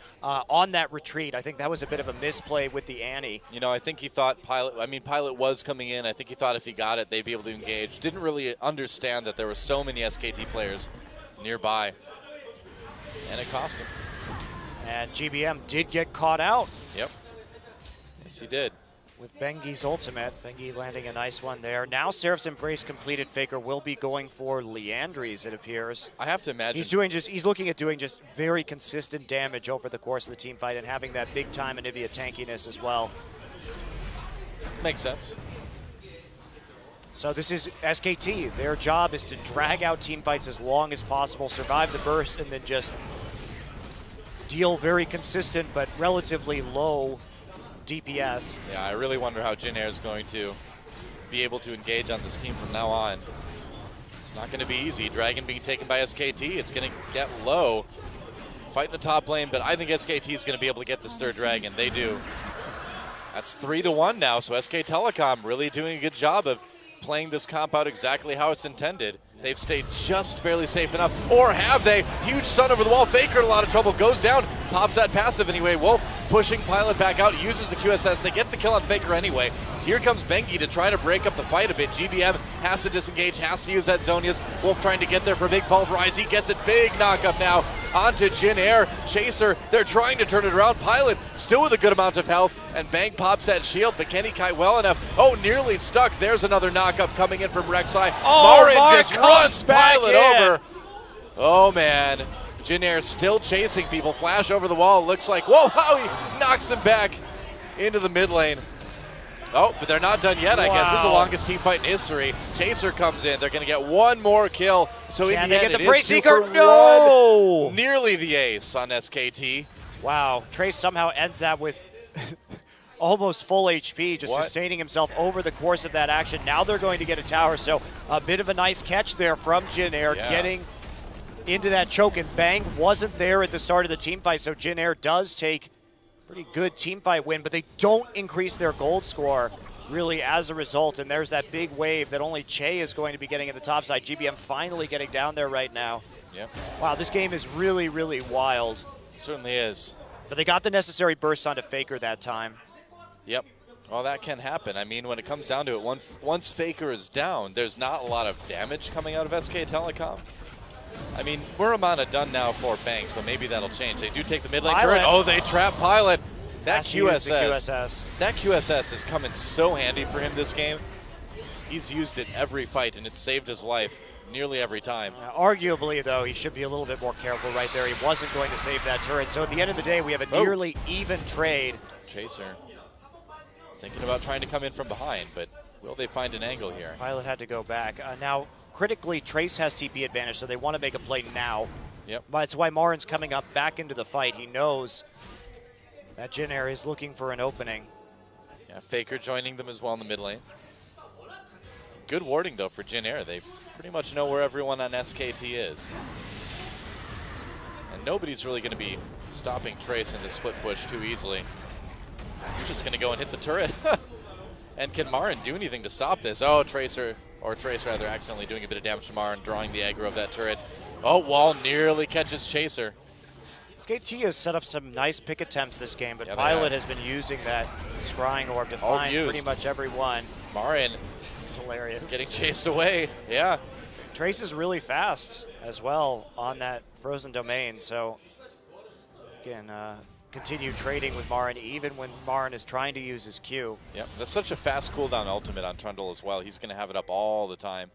Speaker 2: that retreat? I think that was a bit of a misplay with the Annie.
Speaker 1: You know, I think he thought Pilot was coming in. I think he thought if he got it, they'd be able to engage. Didn't really understand that there were so many SKT players nearby. And it cost him.
Speaker 2: And GBM did get caught out.
Speaker 1: Yep. Yes, he did.
Speaker 2: With Bengi's ultimate. Bengi landing a nice one there. Now Seraph's Embrace completed. Faker will be going for Leandries, it appears.
Speaker 1: I have to imagine.
Speaker 2: He's looking at doing just very consistent damage over the course of the team fight and having that big time Anivia tankiness as well.
Speaker 1: Makes sense.
Speaker 2: So this is SKT. Their job is to drag out team fights as long as possible, survive the burst, and then just deal very consistent but relatively low DPS.
Speaker 1: Yeah, I really wonder how Jin Air is going to be able to engage on this team from now on. It's not going to be easy. Dragon being taken by SKT. It's going to get low. Fight in the top lane, but I think SKT is going to be able to get this third Dragon. They do. That's 3-1 now, so SK Telecom really doing a good job of playing this comp out exactly how it's intended. They've stayed just barely safe enough, or have they? Huge stun over the wall. Faker in a lot of trouble, goes down, pops that passive anyway. Wolf pushing Pilot back out, uses the QSS. They get the kill on Faker anyway. Here comes Bengi to try to break up the fight a bit. GBM has to disengage, has to use that Zonius. Wolf trying to get there for a big pulverize. He gets it, big knockup now onto Jin Air. Chaser, they're trying to turn it around. Pilot still with a good amount of health, and Bang pops that shield, but can he kite well enough? Oh, nearly stuck. There's another knockup coming in from Rek'Sai.
Speaker 2: Oh,
Speaker 1: Marin just runs Pilot over. Oh, man. Jin Air still chasing people. Flash over the wall. Looks like, whoa, how he knocks him back into the mid lane. Oh, but they're not done yet, I guess. This is the longest team fight in history. Chaser comes in. They're going to get one more kill. So in the end, it is 2 for 1. Nearly the ace on SKT.
Speaker 2: Wow. Trace somehow ends that with almost full HP, just sustaining himself over the course of that action. Now they're going to get a tower, so a bit of a nice catch there from Jin Air, getting into that choke, and Bang wasn't there at the start of the team fight, so Jin Air does take pretty good team fight win, but they don't increase their gold score really as a result, and there's that big wave that only Che is going to be getting at the top side. GBM finally getting down there right now.
Speaker 1: Yep.
Speaker 2: Wow, this game is really, really wild.
Speaker 1: It certainly is.
Speaker 2: But they got the necessary burst onto Faker that time.
Speaker 1: Yep. Well, that can happen. I mean, when it comes down to it, once Faker is down, there's not a lot of damage coming out of SK Telecom. I mean, we're Amana done now for Bang, so maybe that'll change. They do take the mid lane turret. Oh, they trap Pilot. That QSS is coming so handy for him this game. He's used it every fight, and it's saved his life nearly every time.
Speaker 2: Arguably, though, he should be a little bit more careful right there. He wasn't going to save that turret. So at the end of the day, we have a nearly even trade.
Speaker 1: Chaser thinking about trying to come in from behind, but will they find an angle here?
Speaker 2: Pilot had to go back. Now, critically, Trace has TP advantage, so they want to make a play now.
Speaker 1: Yep.
Speaker 2: That's why Marin's coming up back into the fight. He knows that Jin Air is looking for an opening.
Speaker 1: Yeah, Faker joining them as well in the mid lane. Good warding, though, for Jin Air. They pretty much know where everyone on SKT is. And nobody's really going to be stopping Trace in the split push too easily. He's just going to go and hit the turret. And can Marin do anything to stop this? Oh, Tracer or Trace rather, accidentally doing a bit of damage to Mar and drawing the aggro of that turret. Oh, Wall nearly catches Chaser.
Speaker 2: SKT has set up some nice pick attempts this game, but
Speaker 1: Yeah,
Speaker 2: Pilot has been using that scrying orb to find pretty much everyone.
Speaker 1: Marin,
Speaker 2: this is hilarious.
Speaker 1: Getting chased away, yeah.
Speaker 2: Trace is really fast as well on that frozen domain, so again, continue trading with Marin even when Marin is trying to use his Q.
Speaker 1: Yep, that's such a fast cooldown ultimate on Trundle as well. He's going to have it up all the time.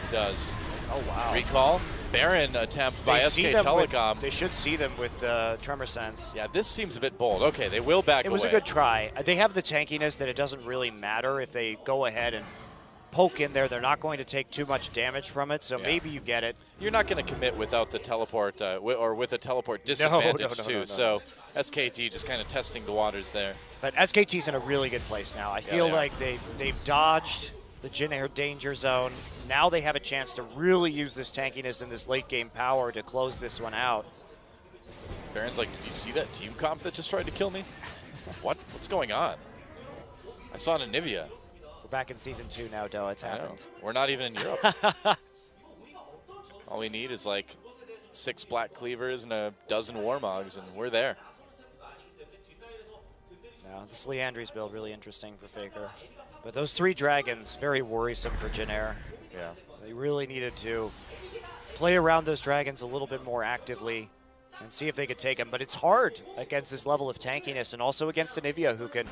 Speaker 1: He does.
Speaker 2: Oh, wow.
Speaker 1: Recall. Baron attempt by SK Telecom.
Speaker 2: They should see them with Tremor Sense.
Speaker 1: Yeah, this seems a bit bold. Okay, they will back away.
Speaker 2: It was a good try. They have the tankiness that it doesn't really matter if they go ahead and poke in there. They're not going to take too much damage from it, so maybe you get it.
Speaker 1: You're not going to commit without the teleport, or with a teleport disadvantage too. So SKT just kind of testing the waters there.
Speaker 2: But SKT's in a really good place now. I feel like they've dodged the Jin Air danger zone. Now they have a chance to really use this tankiness and this late game power to close this one out.
Speaker 1: Baron's like, did you see that team comp that just tried to kill me? What's going on? I saw it in Nivea.
Speaker 2: We're back in Season 2 now, Doe. It's happened.
Speaker 1: We're not even in Europe. All we need is like 6 Black Cleavers and a dozen Warmogs, and we're there.
Speaker 2: Now, this Leandri's build really interesting for Faker. But those 3 dragons, very worrisome for Jin Air.
Speaker 1: Yeah.
Speaker 2: They really needed to play around those dragons a little bit more actively and see if they could take them. But it's hard against this level of tankiness and also against Anivia, who can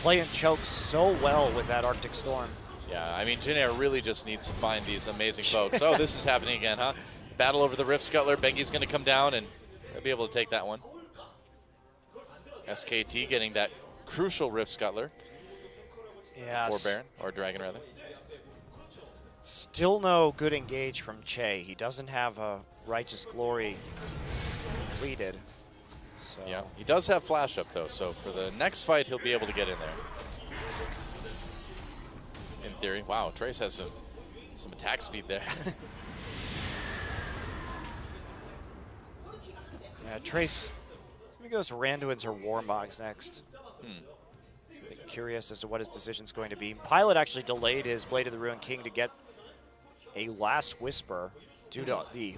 Speaker 2: play and choke so well with that Arctic Storm.
Speaker 1: Yeah, I mean, Jin Air really just needs to find these amazing folks. Oh, this is happening again, huh? Battle over the Rift Scuttler. Bengi's going to come down, and they'll be able to take that one. SKT getting that crucial Rift Scuttler.
Speaker 2: Yes.
Speaker 1: For Baron, or Dragon, rather.
Speaker 2: Still no good engage from Che. He doesn't have a Righteous Glory completed. So.
Speaker 1: Yeah, he does have Flash Up, though, so for the next fight, he'll be able to get in there. In theory. Wow, Trace has some attack speed there.
Speaker 2: Yeah, Trace, he goes Randuin's or Warmogs next. Curious as to what his decision's going to be. Pilot actually delayed his Blade of the Ruined King to get a Last Whisper due to the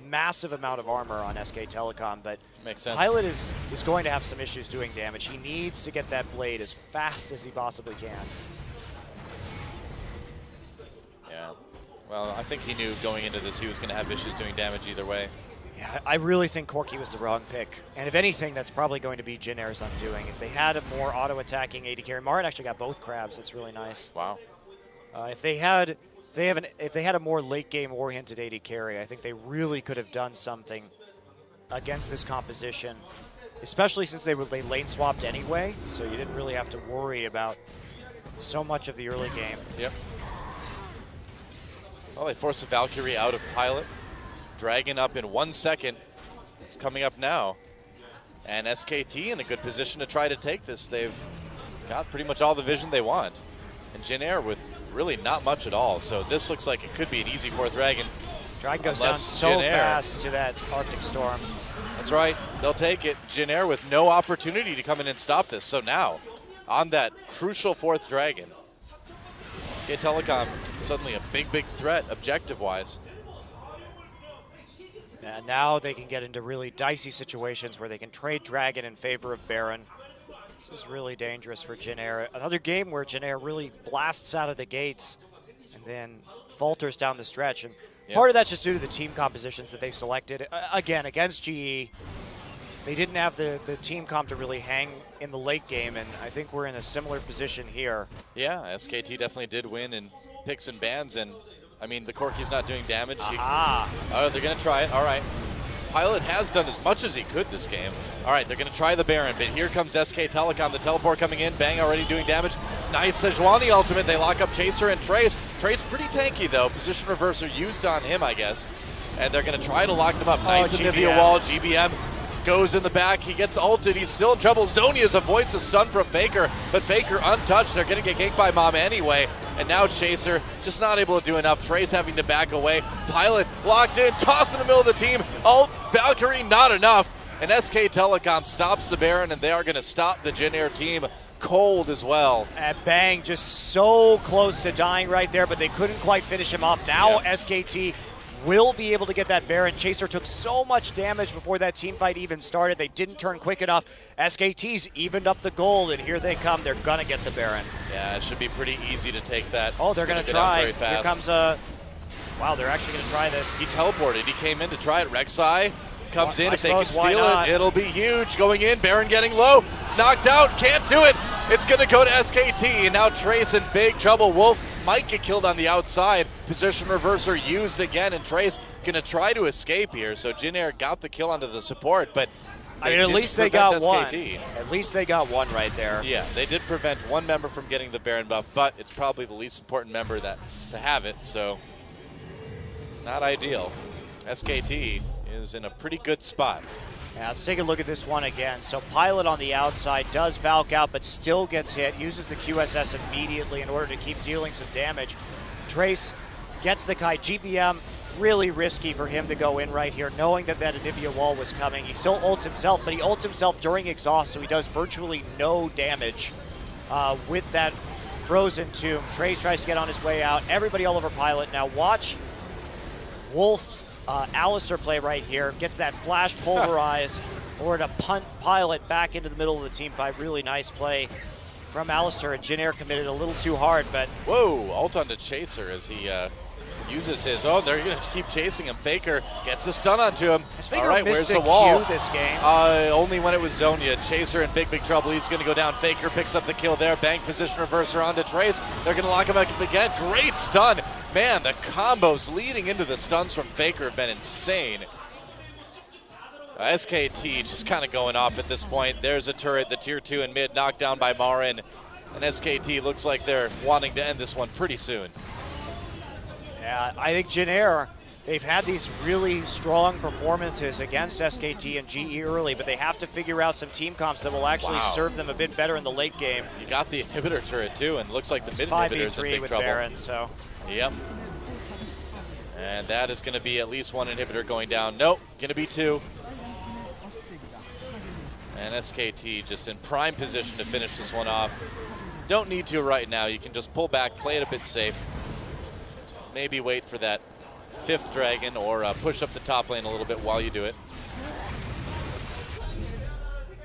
Speaker 2: massive amount of armor on SK Telecom, but
Speaker 1: makes sense.
Speaker 2: Pilot is going to have some issues doing damage. He needs to get that blade as fast as he possibly can.
Speaker 1: Yeah. Well, I think he knew going into this he was going to have issues doing damage either way.
Speaker 2: Yeah, I really think Corki was the wrong pick. And if anything, that's probably going to be Jin Air's undoing. If they had a more auto-attacking AD carry, Marin actually got both crabs. That's really nice.
Speaker 1: Wow.
Speaker 2: If they had a more late-game oriented AD carry, I think they really could have done something against this composition, especially since they lane swapped anyway, so you didn't really have to worry about so much of the early game.
Speaker 1: Yep. Well, they forced the Valkyrie out of Pilot. Dragon up in 1 second. It's coming up now. And SKT in a good position to try to take this. They've got pretty much all the vision they want. And Jin Air with really not much at all. So this looks like it could be an easy 4th Dragon.
Speaker 2: Dragon goes down so fast to that Arctic Storm.
Speaker 1: That's right. They'll take it. Jin Air with no opportunity to come in and stop this. So now, on that crucial 4th Dragon, SK Telecom suddenly a big threat objective-wise.
Speaker 2: And now they can get into really dicey situations where they can trade Dragon in favor of Baron. This is really dangerous for Jin Air. Another game where Jin Air really blasts out of the gates and then falters down the stretch. And part of that's just due to the team compositions that they've selected. Again, against GE, they didn't have the team comp to really hang in the late game, and I think we're in a similar position here.
Speaker 1: Yeah, SKT definitely did win in picks and bans, and I mean, the Corki's not doing damage.
Speaker 2: Oh,
Speaker 1: they're going to try it. All right. Pilot has done as much as he could this game. All right, they're going to try the Baron, but here comes SK Telecom. The teleport coming in. Bang already doing damage. Nice Sejuani ultimate. They lock up Chaser and Trace. Trace pretty tanky, though. Position reverser used on him, I guess. And they're going to try to lock them up. Nice Anivia wall. GBM goes in the back. He gets ulted. He's still in trouble. Zonias avoids the stun from Faker, but Faker untouched. They're going to get ganked by Mom anyway. And now Chaser just not able to do enough. Trace having to back away. Pilot locked in, tossed in the middle of the team. Ult, Valkyrie, not enough. And SK Telecom stops the Baron, and they are going to stop the Jin Air team cold as well.
Speaker 2: And Bang just so close to dying right there, but they couldn't quite finish him up. Now SKT will be able to get that Baron. Chaser took so much damage before that team fight even started. They didn't turn quick enough. SKT's evened up the gold, and here they come. They're going to get the Baron.
Speaker 1: Yeah, it should be pretty easy to take that.
Speaker 2: Oh, they're going to try. Here comes a... Wow, they're actually going to try this.
Speaker 1: He teleported. He came in to try it. Rek'Sai comes in. If they can steal it, it'll be huge. Going in. Baron getting low. Knocked out. Can't do it. It's going to go to SKT. And now Trace in big trouble. Wolf might get killed on the outside. Position reverser used again, and Trace going to try to escape here. So Jin Air got the kill onto the support, but
Speaker 2: I mean, at least they got one. At least they got one right there.
Speaker 1: Yeah, they did prevent one member from getting the Baron buff, but it's probably the least important member to have it, so not ideal. SKT is in a pretty good spot.
Speaker 2: Yeah, let's take a look at this one again. So Pilot on the outside does Valk out, but still gets hit, uses the QSS immediately in order to keep dealing some damage. Trace gets the kite. GBM, really risky for him to go in right here, knowing that that Anivia wall was coming. He still ults himself, but he ults himself during exhaust, so he does virtually no damage with that frozen tomb. Trace tries to get on his way out. Everybody all over Pilot. Now watch Wolf's Alistar play right here. Gets that flash pulverize or to punt Pilot back into the middle of the team fight. Really nice play from Alistar, and Jin Air committed a little too hard, but...
Speaker 1: Whoa, ult onto Chaser as he uses his... Oh, they're going to keep chasing him. Faker gets a stun onto him.
Speaker 2: All right, where's the wall? This game.
Speaker 1: Only when it was Zonia. Chaser in big trouble. He's going to go down. Faker picks up the kill there. Bang position reverser onto Trace. They're going to lock him up again. Great stun. Man, the combos leading into the stuns from Faker have been insane. SKT just kind of going off at this point. There's a turret, the tier 2 in mid, knocked down by Marin. And SKT looks like they're wanting to end this one pretty soon.
Speaker 2: Yeah, I think Jin Air, they've had these really strong performances against SKT and GE early, but they have to figure out some team comps that will actually serve them a bit better in the late game.
Speaker 1: You got the inhibitor turret too, and looks like the mid inhibitor's in big
Speaker 2: with
Speaker 1: trouble.
Speaker 2: Baron, so.
Speaker 1: Yep. And that is going to be at least one inhibitor going down. Nope, going to be two. And SKT just in prime position to finish this one off. Don't need to right now. You can just pull back, play it a bit safe. Maybe wait for that 5th dragon or push up the top lane a little bit while you do it.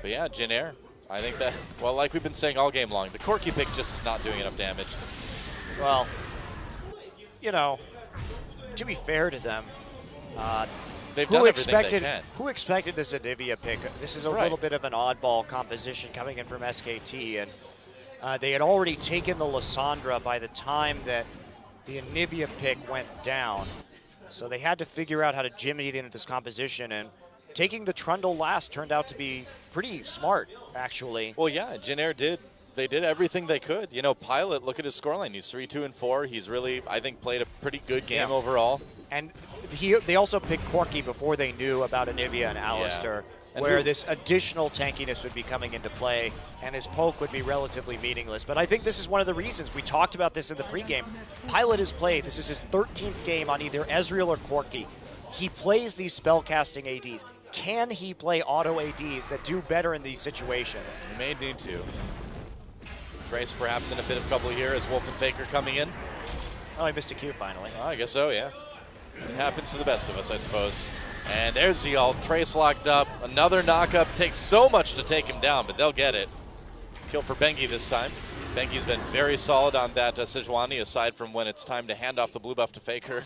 Speaker 1: But yeah, Jin Air, I think that, well, like we've been saying all game long, the Corki pick just is not doing enough damage.
Speaker 2: Well, you know, to be fair to them,
Speaker 1: they've done everything they can.
Speaker 2: Who expected this Anivia pick? This is a little bit of an oddball composition coming in from SKT, and they had already taken the Lissandra by the time that the Anivia pick went down. So they had to figure out how to jimmy it into this composition, and taking the Trundle last turned out to be pretty smart, actually.
Speaker 1: Well, yeah, Jin Air did. They did everything they could. You know, Pilot, look at his scoreline. He's 3-2-4. He's really, I think, played a pretty good game overall.
Speaker 2: And they also picked Corki before they knew about Anivia and Alistar, where this additional tankiness would be coming into play, and his poke would be relatively meaningless. But I think this is one of the reasons. We talked about this in the pregame. Pilot has played. This is his 13th game on either Ezreal or Corki. He plays these spellcasting ADs. Can he play auto ADs that do better in these situations?
Speaker 1: He may need to. Trace perhaps in a bit of trouble here as Wolf and Faker coming in.
Speaker 2: Oh, he missed a Q finally.
Speaker 1: Oh, I guess so, yeah. It happens to the best of us, I suppose. And there's the ult. Trace locked up. Another knockup. Takes so much to take him down, but they'll get it. Kill for Bengi this time. Bengi's been very solid on that Sejuani, aside from when it's time to hand off the blue buff to Faker.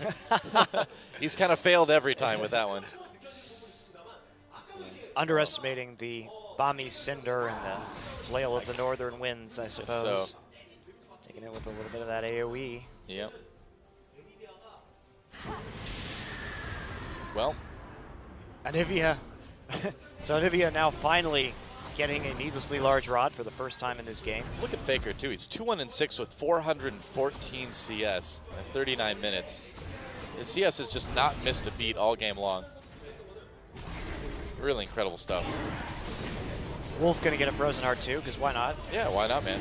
Speaker 1: He's kind of failed every time with that one.
Speaker 2: Underestimating the Bami Cinder and the Flail of the Northern Winds, I suppose. Taking it with a little bit of that AoE.
Speaker 1: Yep. Well,
Speaker 2: Anivia. So Anivia now finally getting a needlessly large rod for the first time in this game.
Speaker 1: Look at Faker too. He's 2-1-6 with 414 CS in 39 minutes. His CS has just not missed a beat all game long. Really incredible stuff.
Speaker 2: Wolf gonna get a Frozen Heart too, because why not?
Speaker 1: Yeah, why not, man?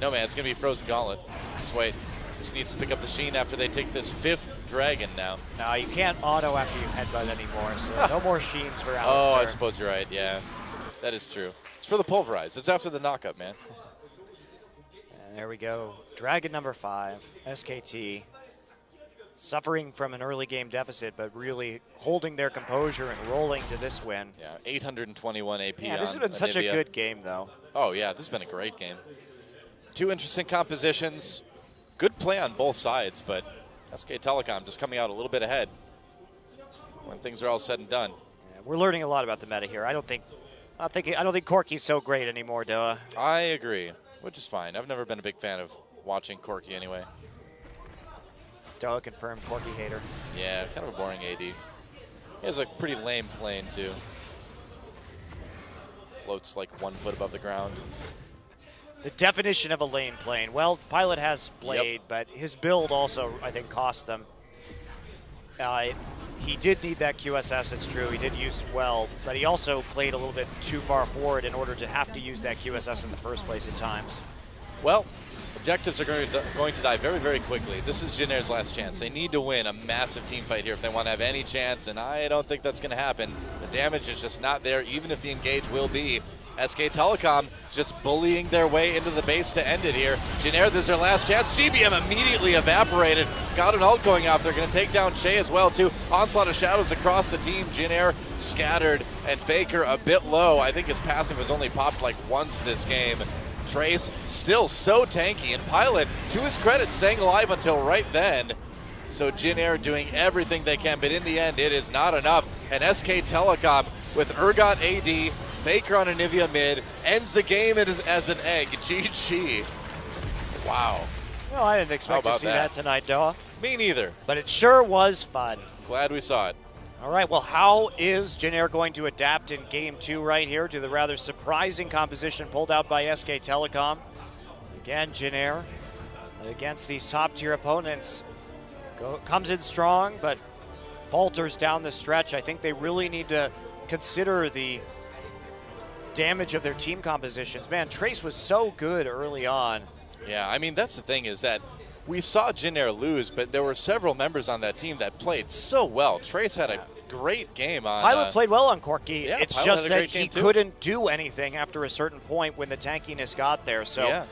Speaker 1: No, man, it's gonna be Frozen Gauntlet. Just wait. Just needs to pick up the Sheen after they take this 5th dragon now.
Speaker 2: No, you can't auto after you headbutt anymore, so no more Sheens for Alistar.
Speaker 1: Oh, I suppose you're right, yeah. That is true. It's for the pulverize. It's after the knockup, man.
Speaker 2: There we go. Dragon number 5, SKT. Suffering from an early game deficit, but really holding their composure and rolling to this win.
Speaker 1: Yeah, 821 AP.
Speaker 2: Yeah, this has been such a good game, though.
Speaker 1: Oh, yeah, this has been a great game. 2 interesting compositions. Good play on both sides, but SK Telecom just coming out a little bit ahead when things are all said and done.
Speaker 2: Yeah, we're learning a lot about the meta here. I don't think Corki's so great anymore, Doa.
Speaker 1: I agree, which is fine. I've never been a big fan of watching Corki anyway.
Speaker 2: Doa confirmed Corki hater.
Speaker 1: Yeah, kind of a boring AD. He has a pretty lame plane, too. Floats like 1 foot above the ground.
Speaker 2: The definition of a lane plane. Well, Pilot has Blade, but his build also, I think, cost them. He did need that QSS, it's true. He did use it well, but he also played a little bit too far forward in order to have to use that QSS in the first place at times.
Speaker 1: Well, objectives are going to die very, very quickly. This is Jin Air's last chance. They need to win a massive team fight here if they want to have any chance, and I don't think that's going to happen. The damage is just not there, even if the engage will be. SK Telecom just bullying their way into the base to end it here. Jin Air, this is their last chance. GBM immediately evaporated. Got an ult going out. They're going to take down Shay as well, too. Onslaught of Shadows across the team. Jin Air scattered, and Faker a bit low. I think his passive was only popped like once this game. Trace still so tanky, and Pilot, to his credit, staying alive until right then. So Jin Air doing everything they can, but in the end, it is not enough. And SK Telecom with Urgot AD, Faker on Anivia mid, ends the game as an egg. GG. Wow.
Speaker 2: Well, I didn't expect to see that tonight, Doa.
Speaker 1: Me neither.
Speaker 2: But it sure was fun.
Speaker 1: Glad we saw it.
Speaker 2: All right, well, how is Jin Air going to adapt in Game 2 right here to the rather surprising composition pulled out by SK Telecom? Again, Jin Air against these top-tier opponents comes in strong, but falters down the stretch. I think they really need to consider the damage of their team compositions. Man, Trace was so good early on.
Speaker 1: Yeah, I mean, that's the thing is that we saw Jin Air lose, but there were several members on that team that played so well. Trace had a great game on.
Speaker 2: Pilot played well on Corki.
Speaker 1: Yeah,
Speaker 2: it's
Speaker 1: Pilot
Speaker 2: just that he
Speaker 1: too.
Speaker 2: couldn't do anything after a certain point when the tankiness got there. So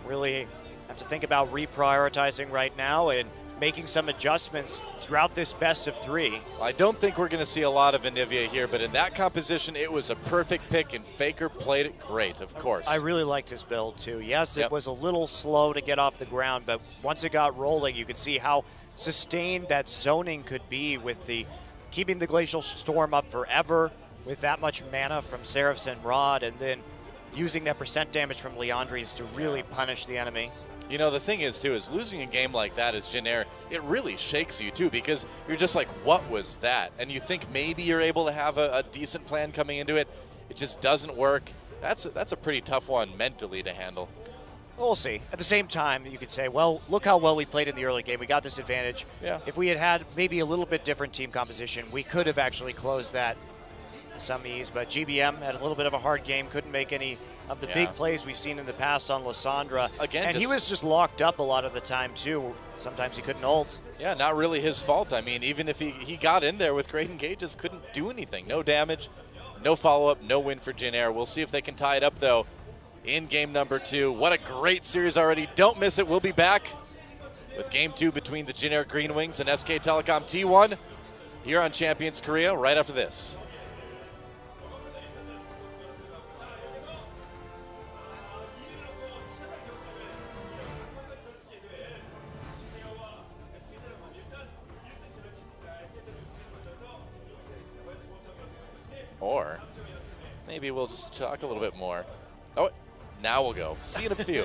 Speaker 2: really have to think about reprioritizing right now and making some adjustments throughout this best of 3.
Speaker 1: Well, I don't think we're going to see a lot of Anivia here, but in that composition, it was a perfect pick, and Faker played it great, of course.
Speaker 2: I really liked his build, too. Yes, it was a little slow to get off the ground, but once it got rolling, you could see how sustained that zoning could be with the keeping the Glacial Storm up forever with that much mana from Seraph's and Rod, and then using that percent damage from Leandri's to really punish the enemy.
Speaker 1: You know, the thing is, too, is losing a game like that as Jin Air, it really shakes you, too, because you're just like, what was that? And you think maybe you're able to have a decent plan coming into it. It just doesn't work. That's a pretty tough one mentally to handle.
Speaker 2: We'll see. At the same time, you could say, well, look how well we played in the early game. We got this advantage.
Speaker 1: Yeah.
Speaker 2: If we had maybe a little bit different team composition, we could have actually closed that with some ease. But GBM had a little bit of a hard game, couldn't make any of the big plays we've seen in the past on Lysandra.
Speaker 1: Again,
Speaker 2: and he was just locked up a lot of the time, too. Sometimes he couldn't ult.
Speaker 1: Yeah, not really his fault. I mean, even if he got in there with great engages, couldn't do anything. No damage, no follow-up, no win for Jin Air. We'll see if they can tie it up, though, in game number 2. What a great series already. Don't miss it. We'll be back with game 2 between the Jin Air Green Wings and SK Telecom T1 here on Champions Korea right after this. Or maybe we'll just talk a little bit more. Oh, now we'll go. See you in a few.